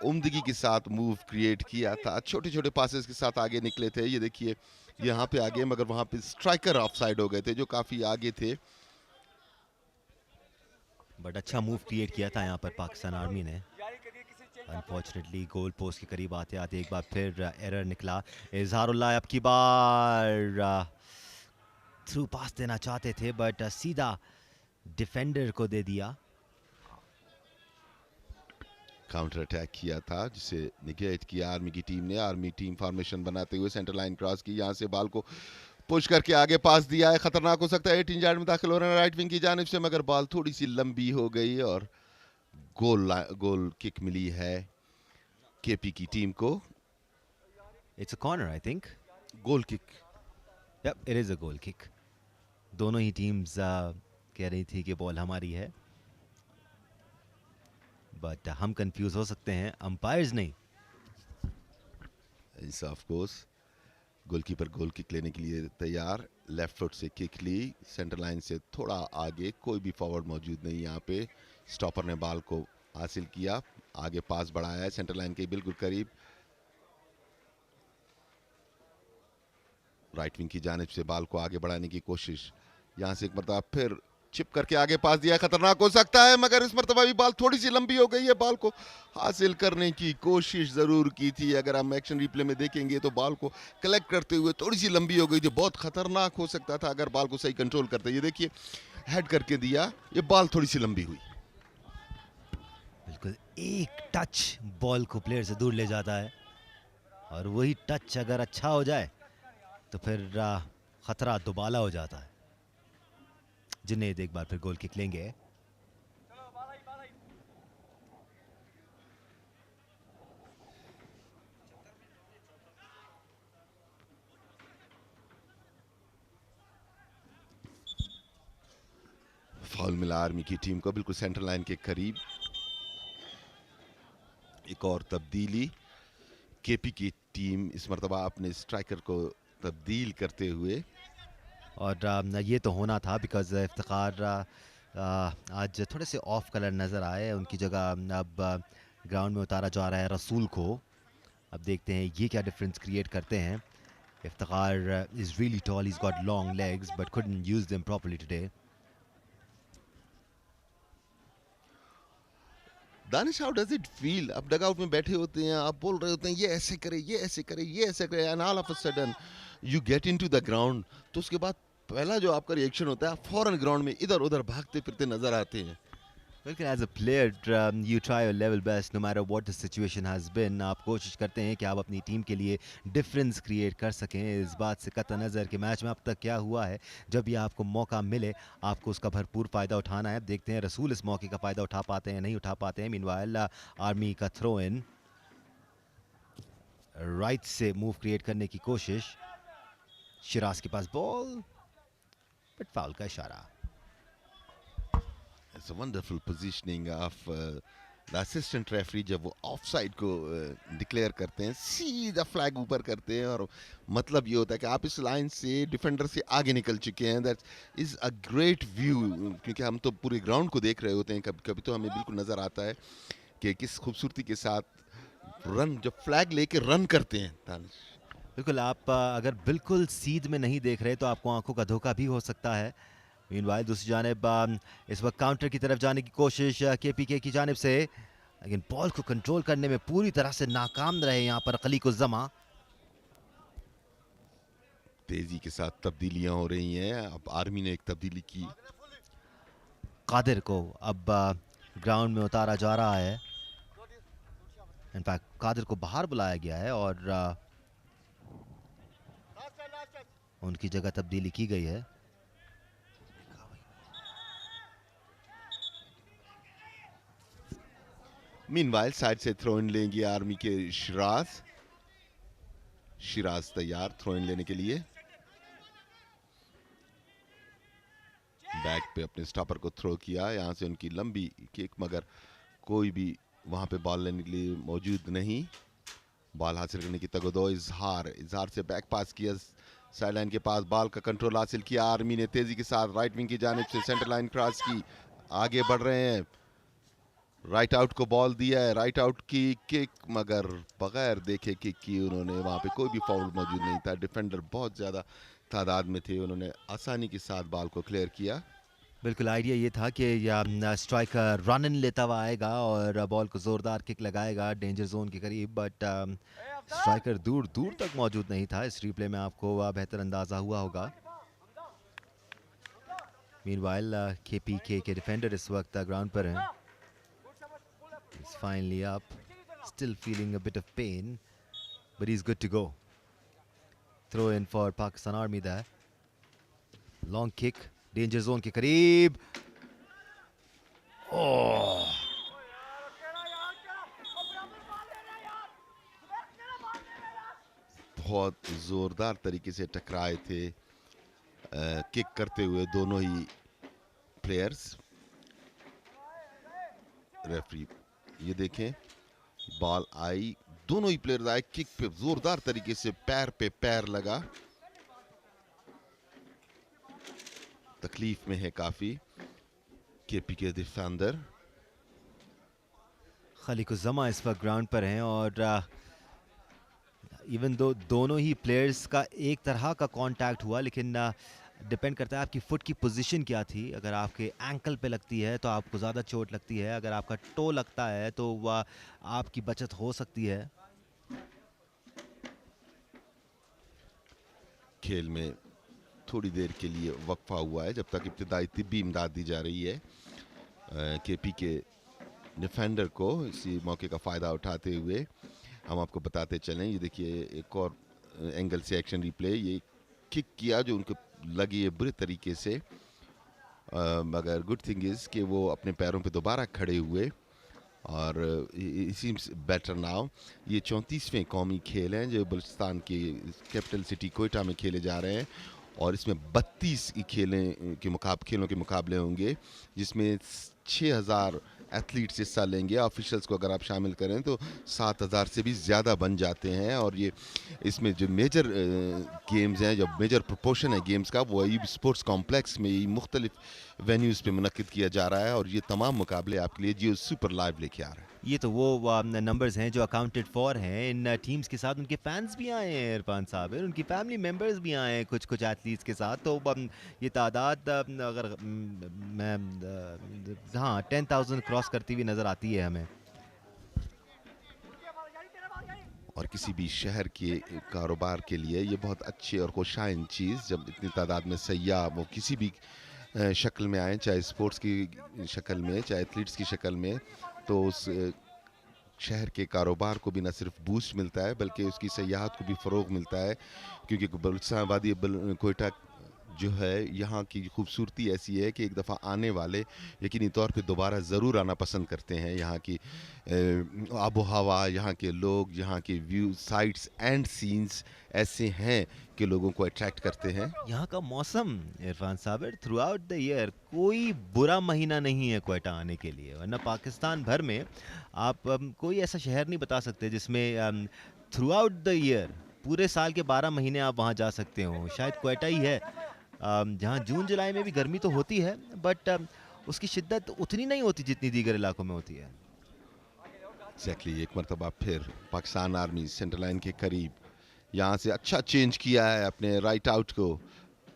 Speaker 1: उम्दगी के साथ मूव क्रिएट किया था, छोटे छोटे पासेस के साथ आगे निकले थे। ये देखिए यहाँ पे आगे, मगर वहां पे स्ट्राइकर ऑफ साइड हो गए थे जो काफी आगे थे।
Speaker 2: बट अच्छा मूव क्रिएट किया था यहाँ पर पाकिस्तान आर्मी ने। अनफॉर्चुनेटली गोल पोस्ट के करीब आते आते एक बार फिर एरर निकला। इजहारुल्लाह अब की बार थ्रू पास देना चाहते थे बट सीधा डिफेंडर को दे दिया।
Speaker 1: काउंटर अटैक किया था जिसे निगेट किया आर्मी की टीम ने। आर्मी टीम फॉर्मेशन बनाते हुए सेंटर लाइन क्रॉस की, यहां से बॉल को पुश करके आगे पास दिया है। खतरनाक हो सकता है, 18 यार्ड में दाखिल हो रहे हैं राइट विंग की जानिब से, मगर बॉल थोड़ी सी लंबी हो गई और गोल किक मिली है केपी की टीम को।
Speaker 2: It's a corner, I think.
Speaker 1: Goal kick.
Speaker 2: Yep, it is a goal kick. दोनों ही टीम्स कह रही थी कि बॉल हमारी है, बट हम कंफ्यूज हो सकते हैं, अंपायर्स नहीं.
Speaker 1: इस of course goalkeeper goal kick लेने के लिए तैयार. लेफ्ट फुट से किक ली, सेंटर लाइन से थोड़ा आगे, कोई भी फॉरवर्ड मौजूद नहीं यहाँ पे. स्टॉपर ने बॉल को हासिल किया, आगे पास बढ़ाया है सेंटर लाइन के बिल्कुल करीब. राइट विंग की जानिब से बॉल को आगे बढ़ाने की कोशिश. यहाँ से एक मरतबा फिर चिप करके आगे पास दिया, खतरनाक हो सकता है, मगर इस मरतबा भी बॉल थोड़ी सी लंबी हो गई है. बॉल को हासिल करने की कोशिश जरूर की थी. अगर हम एक्शन रिप्ले में देखेंगे तो बॉल को कलेक्ट करते हुए थोड़ी सी लंबी हो गई, जो बहुत खतरनाक हो सकता था अगर बॉल को सही कंट्रोल करते. ये देखिए, हेड करके दिया, ये बॉल थोड़ी सी लंबी हुई.
Speaker 2: बिल्कुल एक टच बॉल को प्लेयर से दूर ले जाता है, और वही टच अगर अच्छा हो जाए तो फिर खतरा दुबाला हो जाता है. जुनैद एक बार फिर गोल किक लेंगे.
Speaker 1: फाउल मिला आर्मी की टीम को बिल्कुल सेंटर लाइन के करीब. एक और तब्दीली. केपी की टीम इस मरतबा अपने स्ट्राइकर को तब्दील करते हुए.
Speaker 2: और ये तो होना था, बिकॉज इफ्तिखार आज थोड़े से ऑफ कलर नज़र आए. उनकी जगह अब ग्राउंड में उतारा जा रहा है रसूल को. अब देखते हैं ये क्या डिफरेंस क्रिएट करते हैं. Iftikhar is really tall, he's got long legs but couldn't use them properly today.
Speaker 1: Danish, how does it feel? आप डगआउट में बैठे होते हैं, आप बोल रहे होते हैं ये ऐसे करे, ये ऐसे करे, ये ऐसे करे, and all of a sudden you get into the ground. तो उसके बाद पहला जो आपका रिएक्शन होता है, आप फौरन ग्राउंड में इधर उधर भागते फिरते नजर आते हैं.
Speaker 2: बिल्कुल, as a player you try your level best no matter what the situation has been. आप कोशिश करते हैं कि आप अपनी टीम के लिए डिफरेंस क्रिएट कर सकें. इस बात से कतई नज़र कि मैच में अब तक क्या हुआ है, जब भी आपको मौका मिले आपको उसका भरपूर फ़ायदा उठाना है. देखते हैं रसूल इस मौके का फ़ायदा उठा पाते हैं, नहीं उठा पाते हैं. मीनवाइल आर्मी का थ्रो इन, राइट से मूव क्रिएट करने की कोशिश. शिराज के पास बॉल, बट फाउल का इशारा.
Speaker 1: It's a wonderful positioning of the assistant referee. जब वो ऑफसाइड को डिक्लेयर करते हैं, सीधा फ्लैग ऊपर करते हैं, और मतलब ये होता है कि आप इस लाइन से डिफेंडर से आगे निकल चुके हैं. That is a great view, क्योंकि हम तो पूरे ग्राउंड को देख रहे होते हैं. कभी कभी तो हमें बिल्कुल नज़र आता है कि किस खूबसूरती के साथ रन, जब फ्लैग लेके रन करते हैं. दानिश,
Speaker 2: बिल्कुल, आप अगर बिल्कुल सीध में नहीं देख रहे तो आपको आंखों का धोखा भी हो सकता है. मीनवाइल दूसरी जानिब इस वक्त काउंटर की तरफ जाने की कोशिश केपीके की जानिब से, लेकिन बॉल को कंट्रोल करने में पूरी तरह से नाकाम रहे यहाँ पर खलीकुज़्ज़मा.
Speaker 1: तेजी के साथ तब्दीलियां हो रही हैं. अब आर्मी ने एक तब्दीली की.
Speaker 2: कादिर को अब ग्राउंड में उतारा जा रहा है. इनफैक्ट कादिर को बाहर बुलाया गया है और उनकी जगह तब्दीली की गई है.
Speaker 1: मीनवाइल साइड से थ्रो इन लेंगे आर्मी के शिराज. शिराज तैयार थ्रो इन लेने के लिए. बैक पे अपने स्टॉपर को थ्रो किया, यहाँ से उनकी लंबी किक, मगर कोई भी वहाँ पे बॉल लेने के लिए मौजूद नहीं. बॉल हासिल करने की तगदो. इजहार से बैक पास किया, साइड लाइन के पास बॉल का कंट्रोल हासिल किया आर्मी ने तेजी के साथ. राइट विंग की जानिब से सेंटर लाइन क्रॉस की, आगे बढ़ रहे हैं. राइट आउट को बॉल दिया है, राइट आउट की किक, मगर बगैर देखे किक की उन्होंने. वहाँ पे कोई भी फाउल मौजूद नहीं था. डिफेंडर बहुत ज़्यादा तादाद में थे, उन्होंने आसानी के साथ बॉल को क्लियर किया.
Speaker 2: बिल्कुल, आइडिया ये था कि स्ट्राइकर रन इन लेता हुआ आएगा और बॉल को ज़ोरदार किक लगाएगा डेंजर जोन के करीब, बट स्ट्राइकर दूर दूर तक मौजूद नहीं था. इस रिप्ले में आपको बेहतर अंदाज़ा हुआ होगा. मीनवाइल केपीके के डिफेंडर इस वक्त ग्राउंड पर हैं. He's finally up, still feeling a bit of pain, but he's good to go. Throw in for Pakistan Army there. Long kick, danger zone के करीब. Oh!
Speaker 1: बहुत ज़ोरदार तरीके से टकराए थे किक करते हुए दोनों ही प्लेयर्स। रेफरी ये देखें, बॉल आई, दोनों ही प्लेयर्स आए, किक पे जोरदार तरीके से पैर पे पैर लगा। तकलीफ में है काफी केपी के डिफेंडर।
Speaker 2: खलीकुज़्ज़मा इस वक्त ग्राउंड पर हैं और इवन दो दोनों ही प्लेयर्स का एक तरह का कांटेक्ट हुआ, लेकिन डिपेंड करता है आपकी फुट की पोजीशन क्या थी। अगर आपके एंकल पे लगती है तो आपको ज़्यादा चोट लगती है, अगर आपका टो लगता है तो वह आपकी बचत हो सकती है।
Speaker 1: खेल में थोड़ी देर के लिए वक्फा हुआ है जब तक इब्तिदाई तिब्बी इमदाद दी जा रही है केपी के डिफेंडर को। इसी मौके का फ़ायदा उठाते हुए हम आपको बताते चलें, ये देखिए एक और एंगल से एक्शन रिप्ले, ये किक किया जो उनको लगी है बुरे तरीके से, मगर गुड थिंग इज़ कि वो अपने पैरों पे दोबारा खड़े हुए और सीम्स बेटर नाउ। ये 34वें कौमी खेल हैं जो बलूचिस्तान की कैपिटल सिटी कोयटा में खेले जा रहे हैं और इसमें 32 खेलों के मुकाबले होंगे जिसमें 6000 एथलीट्स हिस्सा लेंगे। ऑफिशियल्स को अगर आप शामिल करें तो 7000 से भी ज़्यादा बन जाते हैं और ये इसमें जो मेजर गेम्स हैं, जो मेजर प्रोपोर्शन है गेम्स का, वो अयूब स्पोर्ट्स कॉम्प्लेक्स में मुख्तलिफ वेन्यूज़ पे मुनक्किद किया जा रहा है और ये तमाम मुकाबले आपके लिए जियो सुपर लाइव लेके आ रहा है।
Speaker 2: ये तो वो नंबर्स हैं जो अकाउंटेड फॉर हैं इन टीम्स के साथ। उनके फैंस भी आए हैं इरफान साहब, उनकी फैमिली मेंबर्स भी आए हैं कुछ कुछ एथलीट्स के साथ। तो ये तादाद अगर मैं हाँ 10,000 क्रॉस करती हुई नज़र आती है हमें।
Speaker 1: और किसी भी शहर के कारोबार के लिए ये बहुत अच्छी और खुशाइन चीज़ जब इतनी तादाद में सयाह वो किसी भी शक्ल में आए, चाहे स्पोर्ट्स की शक्ल में चाहे एथलीट्स की शक्ल में, तो उस शहर के कारोबार को भी न सिर्फ बूस्ट मिलता है बल्कि उसकी सयाहत को भी फ़रोग मिलता है। क्योंकि बलूचिस्तान वादी कोयटा जो है, यहाँ की खूबसूरती ऐसी है कि एक दफ़ा आने वाले यकीनी तौर पे दोबारा ज़रूर आना पसंद करते हैं। यहाँ की आबो हवा, यहाँ के लोग, यहाँ के व्यू, साइट्स एंड सीन्स ऐसे हैं कि लोगों को अट्रैक्ट करते हैं।
Speaker 2: यहाँ का मौसम इरफान साहब थ्रू आउट द ईयर कोई बुरा महीना नहीं है कोयटा आने के लिए, वरना पाकिस्तान भर में आप कोई ऐसा शहर नहीं बता सकते जिसमें थ्रू आउट द ईयर पूरे साल के 12 महीने आप वहाँ जा सकते हो। शायद कोयटा ही है जहाँ जून जुलाई में भी गर्मी तो होती है बट उसकी शिद्दत उतनी नहीं होती जितनी दीगर इलाकों में होती है।
Speaker 1: एग्जैक्टली, एक मरतबा फिर पाकिस्तान आर्मी सेंटर लाइन के करीब यहाँ से अच्छा चेंज किया है अपने राइट आउट को।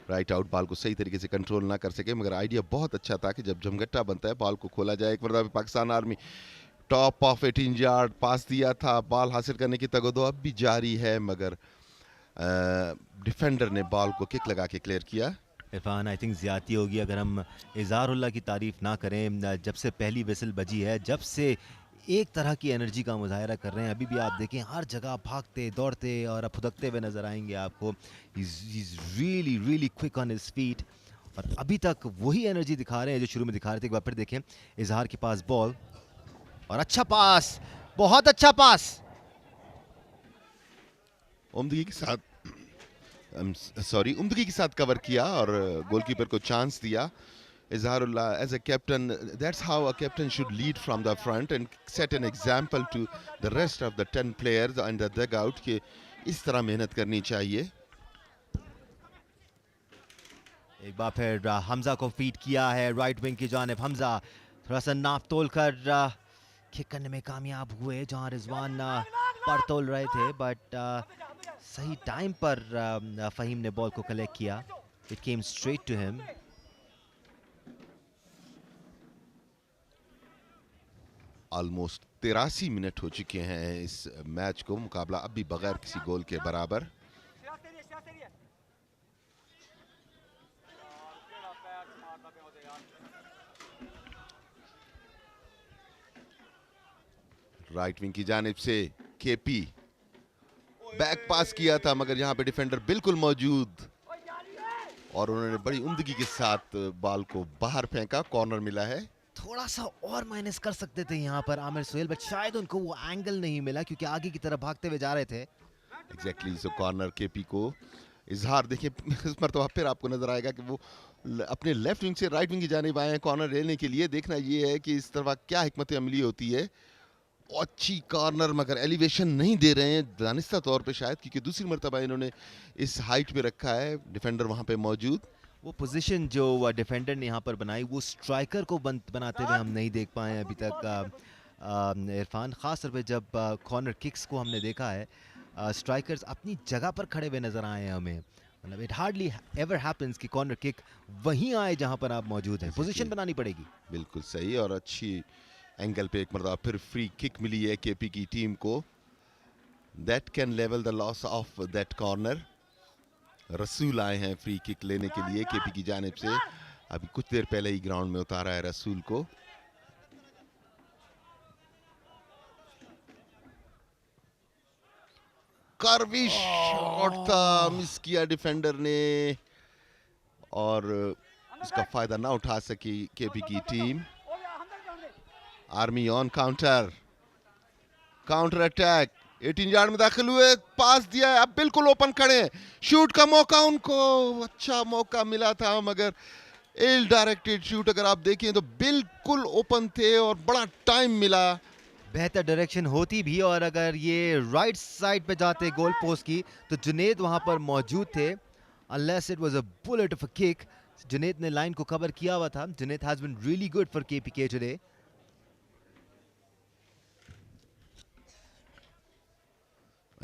Speaker 1: राइट आउट बॉल को सही तरीके से कंट्रोल ना कर सके, मगर आइडिया बहुत अच्छा था कि जब झमगट्टा बनता है बॉल को खोला जाए। एक मरतबा Pakistan army top of 18 yard पास दिया था, बॉल हासिल करने की तगदो अब भी जारी है, मगर डिफेंडर ने बॉल को किक लगा के क्लियर किया।
Speaker 2: इरफान आई थिंक ज़्यादती होगी अगर हम इज़हारुल्लाह की तारीफ़ ना करें। जब से पहली विसल बजी है, जब से एक तरह की एनर्जी का मुजाहरा कर रहे हैं। अभी भी आप देखें हर जगह भागते दौड़ते और फुदकते हुए नज़र आएंगे आपको। Is really really quick on his feet और अभी तक वही एनर्जी दिखा रहे हैं जो शुरू में दिखा रहे थे। एक बार फिर देखें इज़हार के पास बॉल और अच्छा पास, बहुत अच्छा पास,
Speaker 1: उम्दगी के साथ कवर किया और गोलकीपर को चांस दिया। Izharullah, as a captain, that's how a captain should lead from the front and set an example to the rest of the 10 players and the dugout कि इस तरह मेहनत करनी चाहिए।
Speaker 2: एक बार फिर हमजा को फीड किया है राइट विंग की जानिब। हमजा थोड़ा सा नाप तोल कर किक करने में कामयाब हुए जहां रिजवान पर तोल रहे थे, बट सही टाइम पर फहीम ने बॉल को कलेक्ट किया। It came straight to him.
Speaker 1: Almost 83 minute हो चुके हैं इस मैच को, मुकाबला अब भी बगैर किसी गोल के बराबर। राइट विंग की जानिब से केपी बैक पास किया था, मगर यहां पे डिफेंडर बिल्कुल मौजूद और उन्होंने बड़ी उम्दगी के साथ बॉल को बाहर फेंका। कॉर्नर मिला है।
Speaker 2: थोड़ा सा और माइनस कर सकते थे यहाँ पर आमिर सुहेल, बट शायद उनको वो एंगल नहीं मिला क्योंकि आगे की तरफ भागते हुए जा रहे थे।
Speaker 1: एग्जैक्टली सो कॉर्नर केपी को इजहार देखिए इस मरतबा फिर आपको नजर आएगा कि वो अपने लेफ्ट विंग से राइट विंग की जानिब आए हैं कॉर्नर लेने के लिए। देखना ये है कि इस तरह क्या हिकमत अमली होती है। अच्छी कॉर्नर मगर एलिवेशन नहीं दे रहे हैं दानिस्ता तौर पे शायद, क्योंकि दूसरी मरतबा इन्होंने इस हाइट पे रखा है, डिफेंडर वहां पे मौजूद।
Speaker 2: वो पोजीशन जो डिफेंडर ने यहाँ पर बनाई वो स्ट्राइकर को बनाते हुए हम नहीं देख पाए हैं अभी तक इरफान, खास तौर पे जब कॉर्नर किक्स को हमने देखा है स्ट्राइकर्स अपनी जगह पर खड़े हुए नजर आए हैं हमें। मतलब इट हार्डली एवर हैपेंस कि कॉर्नर किक वहीं आए जहां पर आप मौजूद हैं, पोजीशन बनानी पड़ेगी।
Speaker 1: बिल्कुल सही, और अच्छी एंगल पे एक मरतबा फिर फ्री किक मिली है केपी की टीम को। That can level the loss of that corner. रसूल आए हैं फ्री किक लेने के लिए केपी की जानिब से, अभी कुछ देर पहले ही ग्राउंड में उतारा है रसूल को। कर्वी शॉट था, मिस किया डिफेंडर ने और इसका फायदा ना उठा सकी केपी की team. Army on counter, counter attack, 18 yard में दाखिल हुए, पास दिया है, अब बिल्कुल ओपन खड़े हैं, शूट का मौका उनको, अच्छा मौका मिला था मगर इल डायरेक्टेड शूट अगर आप देखें तो बिल्कुल ओपन थे और बड़ा टाइम मिला।
Speaker 2: बेहतर डायरेक्शन होती भी और अगर ये राइट साइड पे जाते गोल पोस्ट की तो जुनेद वहां पर मौजूद थे। Unless it was a bullet of a kick, Juned ने लाइन को कवर किया हुआ था। Juned has been really good for KPK today.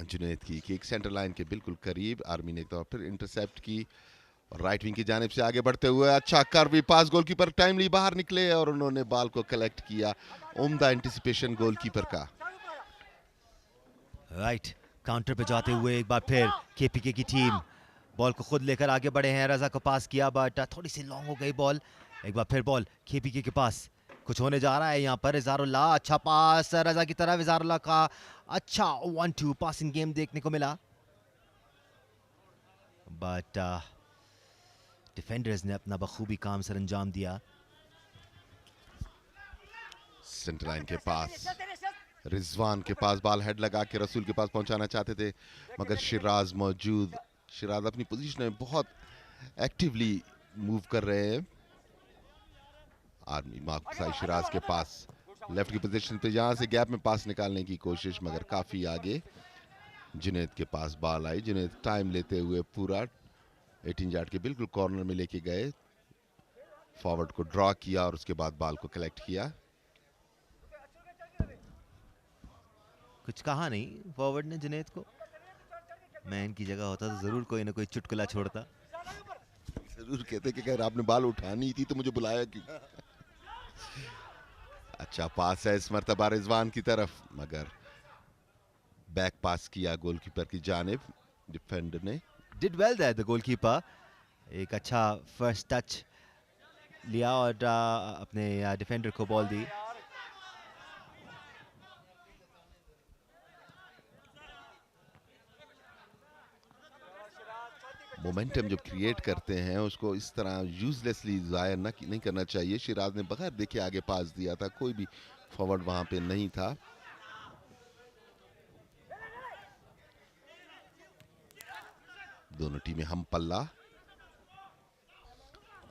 Speaker 1: Juned की किक सेंटर लाइन के बिल्कुल करीब, आर्मी ने एक बार फिर इंटरसेप्ट की और राइट विंग की जानिब से आगे बढ़ते हुए अच्छा कर्वी पास, गोलकीपर टाइमली बाहर निकले और उन्होंने बॉल को कलेक्ट किया। उम्दा एंटिसिपेशन गोलकीपर का।
Speaker 2: राइट काउंटर पे जाते हुए एक बार फिर केपीके की टीम बॉल को खुद लेकर आगे बढ़े हैं। रजा को पास किया बट थोड़ी सी लॉन्ग हो गई बॉल। एक बार फिर बॉल केपीके के पास, कुछ होने जा रहा है यहाँ पर। इज़हारुल्लाह, अच्छा पास रजा की तरफ, इज़हारुल्लाह का अच्छा 1-2 पासिंग गेम देखने को मिला बट डिफेंडर्स ने अपना बखूबी काम सर अंजाम दिया।
Speaker 1: सेंटर लाइन के पास रिजवान के पास बॉल हेड लगा के रसूल के पास पहुंचाना चाहते थे मगर शिराज मौजूद, शिराज अपनी पोजीशन में बहुत एक्टिवली मूव कर रहे हैं। आर्मी मार्क शिराज के पास लेफ्ट की पोजीशन पे, यहां से गैप में पास निकालने की कोशिश मगर काफी आगे। जुनेद के पास बॉल आई, जुनेद टाइम लेते हुए पूरा 18 यार्ड के बिल्कुल कॉर्नर में लेके गए, फॉरवर्ड को ड्रॉ किया और उसके बाद बॉल को कलेक्ट किया।
Speaker 2: कुछ कहा नहीं फॉरवर्ड ने जुनेद को। मैं इनकी जगह होता तो जरूर कोई ना कोई चुटकुला छोड़ता।
Speaker 1: जरूर कहते कि अगर आपने बॉल उठानी थी तो मुझे बुलाया क्यों। अच्छा पास है इस मरतबा रिजवान की तरफ मगर बैक पास किया गोलकीपर की जानिब, डिफेंडर ने।
Speaker 2: Did well that the goalkeeper, एक अच्छा फर्स्ट टच लिया और अपने डिफेंडर को बॉल दी।
Speaker 1: मोमेंटम जब क्रिएट करते हैं उसको इस तरह यूजलेसली जाया नहीं करना चाहिए। शिराज ने बगैर देखे आगे पास दिया था, कोई भी फॉरवर्ड वहां पे नहीं था। दोनों टीमें हम पल्ला,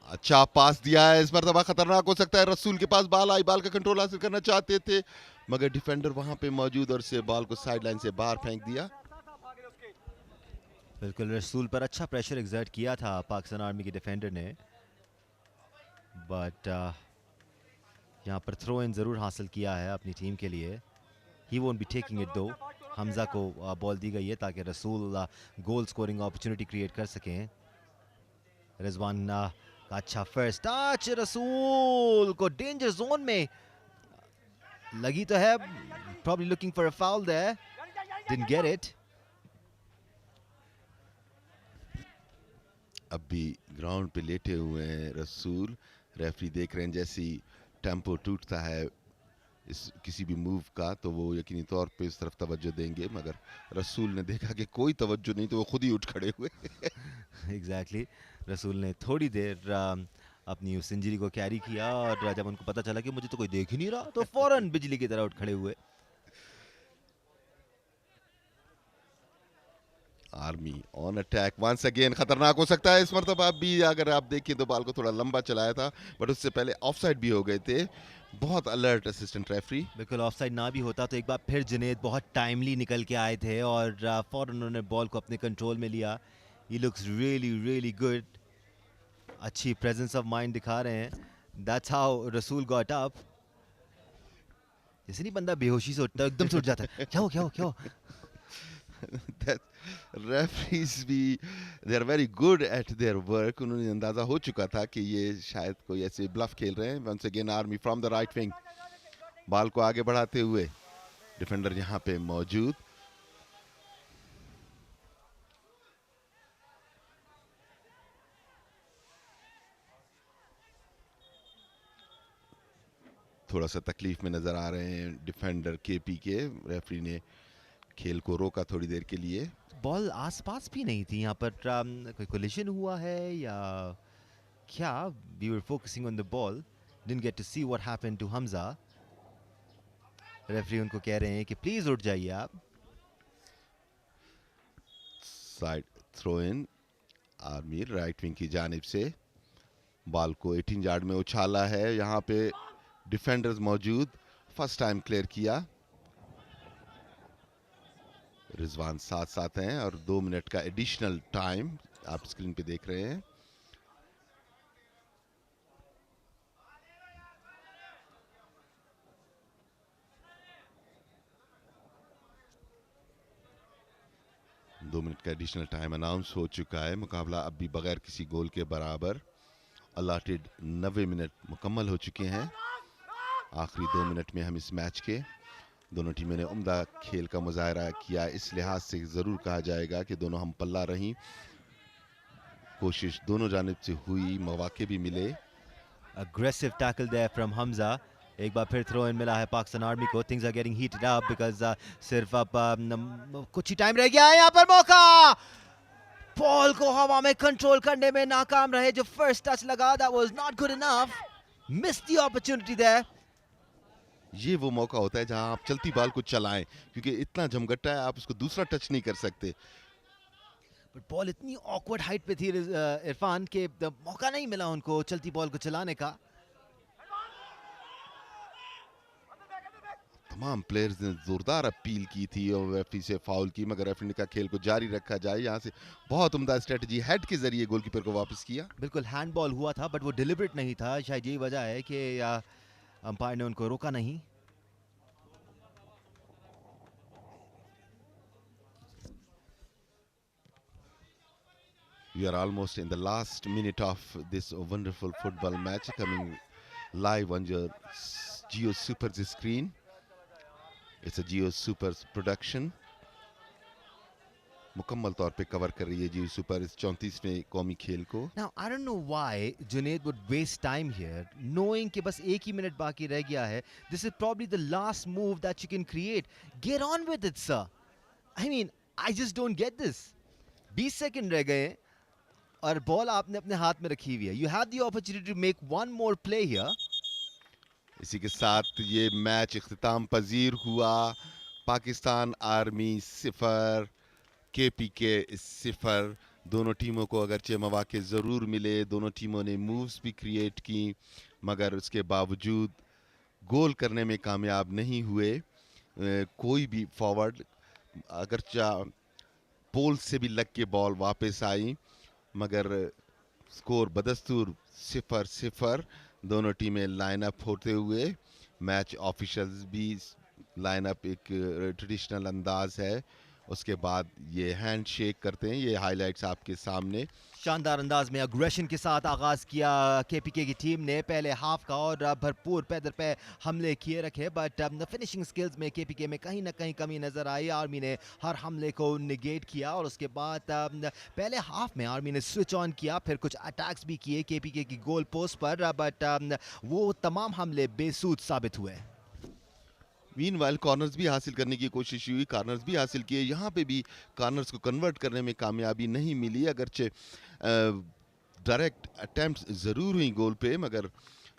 Speaker 1: अच्छा पास दिया है इस मरतबा, खतरनाक हो सकता है। रसूल के पास बॉल आई, बॉल का कंट्रोल हासिल करना चाहते थे मगर डिफेंडर वहां पे मौजूद और से बॉल को साइड लाइन से बाहर फेंक दिया।
Speaker 2: बिल्कुल रसूल पर अच्छा प्रेशर एक्सर्ट किया था पाकिस्तान आर्मी के डिफेंडर ने बट यहाँ पर थ्रो इन ज़रूर हासिल किया है अपनी टीम के लिए। He won't be taking it दो। हमजा को बॉल दी गई है ताकि रसूल गोल स्कोरिंग अपॉर्चुनिटी क्रिएट कर सकें। रिजवान का अच्छा फर्स्ट टच, रसूल को डेंजर जोन में लगी तो है, probably looking for a foul there, didn't get it.
Speaker 1: अब भी ग्राउंड पे लेटे हुए हैं रसूल, रेफरी देख रहे हैं जैसे ही टेम्पो टूटता है इस किसी भी मूव का तो वो यकीनी तौर पे इस तरफ तवज्जो देंगे मगर रसूल ने देखा कि कोई तवज्जो नहीं तो वो खुद ही उठ खड़े हुए।
Speaker 2: एग्जैक्टली रसूल ने थोड़ी देर अपनी उस इंजरी को कैरी किया और जब उनको पता चला कि मुझे तो कोई देख ही नहीं रहा तो फौरन बिजली की तरह उठ खड़े हुए।
Speaker 1: Army on attack once again, खतरनाक हो सकता है इस मरतबा भी। अगर आप देखें तो बॉल को थोड़ा लंबा चलाया था, बट उससे पहले ऑफसाइड भी हो गए थे। बहुत अलर्ट असिस्टेंट रेफरी।
Speaker 2: बिल्कुल ऑफसाइड ना भी होता तो एक बार फिर जुनेद बहुत टाइमली निकल के आए थे और फौरन उन्होंने बॉल को अपने कंट्रोल में लिया। He looks really really good, अच्छी प्रेजेंस ऑफ माइंड दिखा रहे हैं। दैट्स हाउ रसूल गॉट अप। जैसे नहीं बंदा बेहोशी से उठता एकदम से उठ जाता है, क्या हो क्या हो क्या हो।
Speaker 1: That referees भी they are very good at their work. उन्होंने अंदाजा हो चुका था कि ये शायद कोई ऐसे ब्लफ खेल रहे हैं। Once again army from the right wing, ball को आगे बढ़ाते हुए डिफेंडर यहाँ पे मौजूद। थोड़ा सा तकलीफ में नजर आ रहे हैं डिफेंडर केपी के। रेफरी ने खेल को रोका थोड़ी देर के लिए।
Speaker 2: बॉल आसपास भी नहीं थी यहाँ पर, कोई कोलिजन हुआ है या क्या? We were focusing on the ball, didn't get to see what happened to Hamza. Referee उनको कह रहे हैं कि प्लीज उठ जाइए आप।
Speaker 1: Side throw in army right wing की जानिब से। बॉल को 18 यार्ड में उछाला है, यहाँ पे डिफेंडर्स मौजूद। फर्स्ट टाइम क्लियर किया। रिजवान साथ साथ हैं और 2 मिनट का एडिशनल टाइम आप स्क्रीन पे देख रहे हैं। दो मिनट का एडिशनल टाइम अनाउंस हो चुका है। मुकाबला अब भी बगैर किसी गोल के बराबर। अलाटेड 90 मिनट मुकम्मल हो चुके हैं। आखिरी 2 मिनट में हम इस मैच के दोनों टीमों ने उम्दा खेल का मुजाहरा किया। इस लिहाज से ज़रूर कहा जाएगा कि दोनों हम पल्ला रहीं। कोशिश दोनों जानिब से हुई, मौके भी मिले।
Speaker 2: Aggressive tackle there from Hamza. एक बार फिर थ्रो इन मिला है पाकिस्तान आर्मी को। Things are getting heated up because सिर्फ अब कुछ ही टाइम रह गया है। यहाँ पर मौका, बॉल को हवा में कंट्रोल करने में नाकाम रहे। जो फर्स्ट टच लगा that was not good enough, missed the opportunity there.
Speaker 1: ये वो मौका होता है जहां आप चलती बॉल को चलाएं, क्योंकि इतना जमघटा है आप उसको दूसरा टच नहीं कर सकते।
Speaker 2: बट बॉल इतनी ऑकवर्ड हाइट पे थी इरफान के मौका नहीं मिला उनको चलती बॉल को चलाने का।
Speaker 1: तमाम प्लेयर्स ने जोरदार अपील की थी और रेफरी से फाउल की, मगर रेफरी ने कहा खेल को जारी रखा जाए। यहाँ से बहुत उम्दा स्ट्रेटजी हेड के जरिए गोलकीपर को वापस किया।
Speaker 2: बिल्कुल हैंडबॉल हुआ था बट वो डिलिबरेट नहीं था। शायद यही वजह है कि अंपायर ने उनको रोका नहीं।
Speaker 1: We are almost in the last minute of this wonderful football match, coming live on your Geo Supers screen. It's a Geo Supers production. मुकम्मल तौर पे कवर कर रही है जियो सुपर इस 34वें कौमी खेल को।
Speaker 2: Now I don't know why Junaid would waste time here, knowing कि बस 1 ही मिनट बाकी रह गया है. This is probably the last move that you can create. Get on with it, sir. I mean, I just don't get this. 20 second रह गए और ball आपने अपने हाथ में रखी हुई है. You had the opportunity to make one more play here.
Speaker 1: इसी के साथ ये मैच इख्तिताम पजीर हुआ। Pakistan army 0, KPK 0। दोनों टीमों को अगरचे मौके ज़रूर मिले, दोनों टीमों ने मूव्स भी क्रिएट की, मगर उसके बावजूद गोल करने में कामयाब नहीं हुए। कोई भी फॉरवर्ड, अगरचा पोल से भी लग के बॉल वापस आई, मगर स्कोर बदस्तूर 0-0। दोनों टीमें लाइन अप होते हुए, मैच ऑफिशियल्स भी लाइन अप एक ट्रेडिशनल अंदाज है। उसके बाद ये हैंड शेक करते हैं। ये हाइलाइट्स आपके सामने।
Speaker 2: शानदार अंदाज में अग्रेशन के साथ आगाज किया केपीके की टीम ने पहले हाफ का और भरपूर पैदल पे हमले किए रखे, बट फिनिशिंग स्किल्स में केपीके में कहीं ना कहीं कमी नजर आई। आर्मी ने हर हमले को निगेट किया और उसके बाद पहले हाफ में आर्मी ने स्विच ऑन किया, फिर कुछ अटैक्स भी किए केपीके की गोल पोस्ट पर, बट वो तमाम हमले बेसूद साबित हुए।
Speaker 1: मीनवाइल कॉर्नर्स भी हासिल करने की कोशिश हुई, कॉर्नर्स भी हासिल किए। यहाँ पे भी कॉर्नर्स को कन्वर्ट करने में कामयाबी नहीं मिली, अगरचे डायरेक्ट अटेम्प्ट्स ज़रूर हुई गोल पे, मगर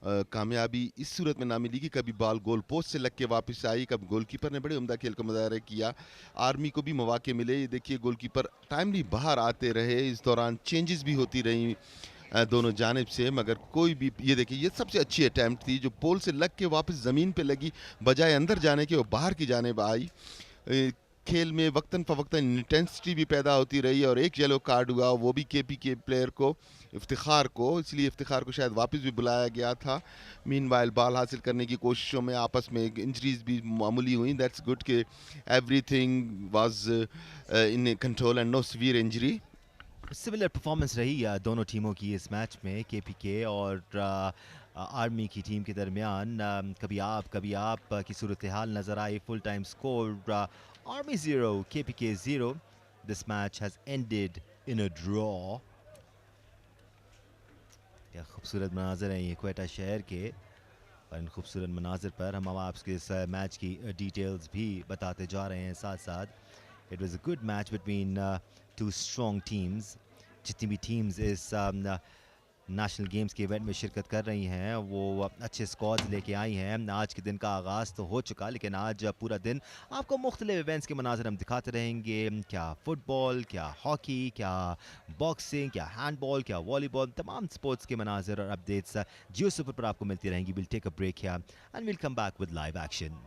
Speaker 1: कामयाबी इस सूरत में ना मिली कि कभी बॉल गोल पोस्ट से लग के वापस आई, कभी गोलकीपर ने बड़े उम्दा खेल का मुजाहरा किया। आर्मी को भी मौके मिले, ये देखिए गोलकीपर टाइमली बाहर आते रहे, इस दौरान चेंजेस भी होती रही दोनों जानिब से, मगर कोई भी, ये देखिए ये सबसे अच्छी अटैम्प्ट थी जो पोल से लग के वापस ज़मीन पे लगी, बजाय अंदर जाने के वो बाहर की जानिब आई। खेल में वक्तन फ़वक्तन इंटेंसिटी भी पैदा होती रही और एक येलो कार्ड हुआ, वो भी केपी के प्लेयर को, इफ्तिखार को, इसलिए इफ्तिखार को शायद वापस भी बुलाया गया था। मीनवाइल बॉल हासिल करने की कोशिशों में आपस में इंजरीज भी मामूली हुई। दैट्स गुड कि everything was in control and no severe injury.
Speaker 2: Similar performance रही दोनों टीमों की इस मैच में, केपीके और आर्मी की टीम के दरमियान। कभी आप की सूरत हाल नज़र आई। Full time score army 0 KPK 0। This match has ended in a draw. क्या खूबसूरत मनाजर हैं ये क्वेटा शहर के, और इन खूबसूरत मनाजर पर हम आपके इस मैच की डिटेल्स भी बताते जा रहे हैं साथ साथ। It was a good match between two strong teams. जितनी भी टीम्स इस नेशनल गेम्स के इवेंट में शिरकत कर रही हैं वो अच्छे स्क्वाड्स लेके आई हैं। आज के दिन का आगाज़ तो हो चुका, लेकिन आज पूरा दिन आपको मुख्तलिफ इवेंट्स के मनाजर हम दिखाते रहेंगे। क्या फुटबॉल, क्या हॉकी, क्या बॉक्सिंग, क्या हैंडबॉल, क्या वॉलीबॉल, तमाम स्पोर्ट्स के मनाजर और अपडेट्स जियो सुपर पर आपको मिलती रहेंगी। Will take a break here and will come back with live action.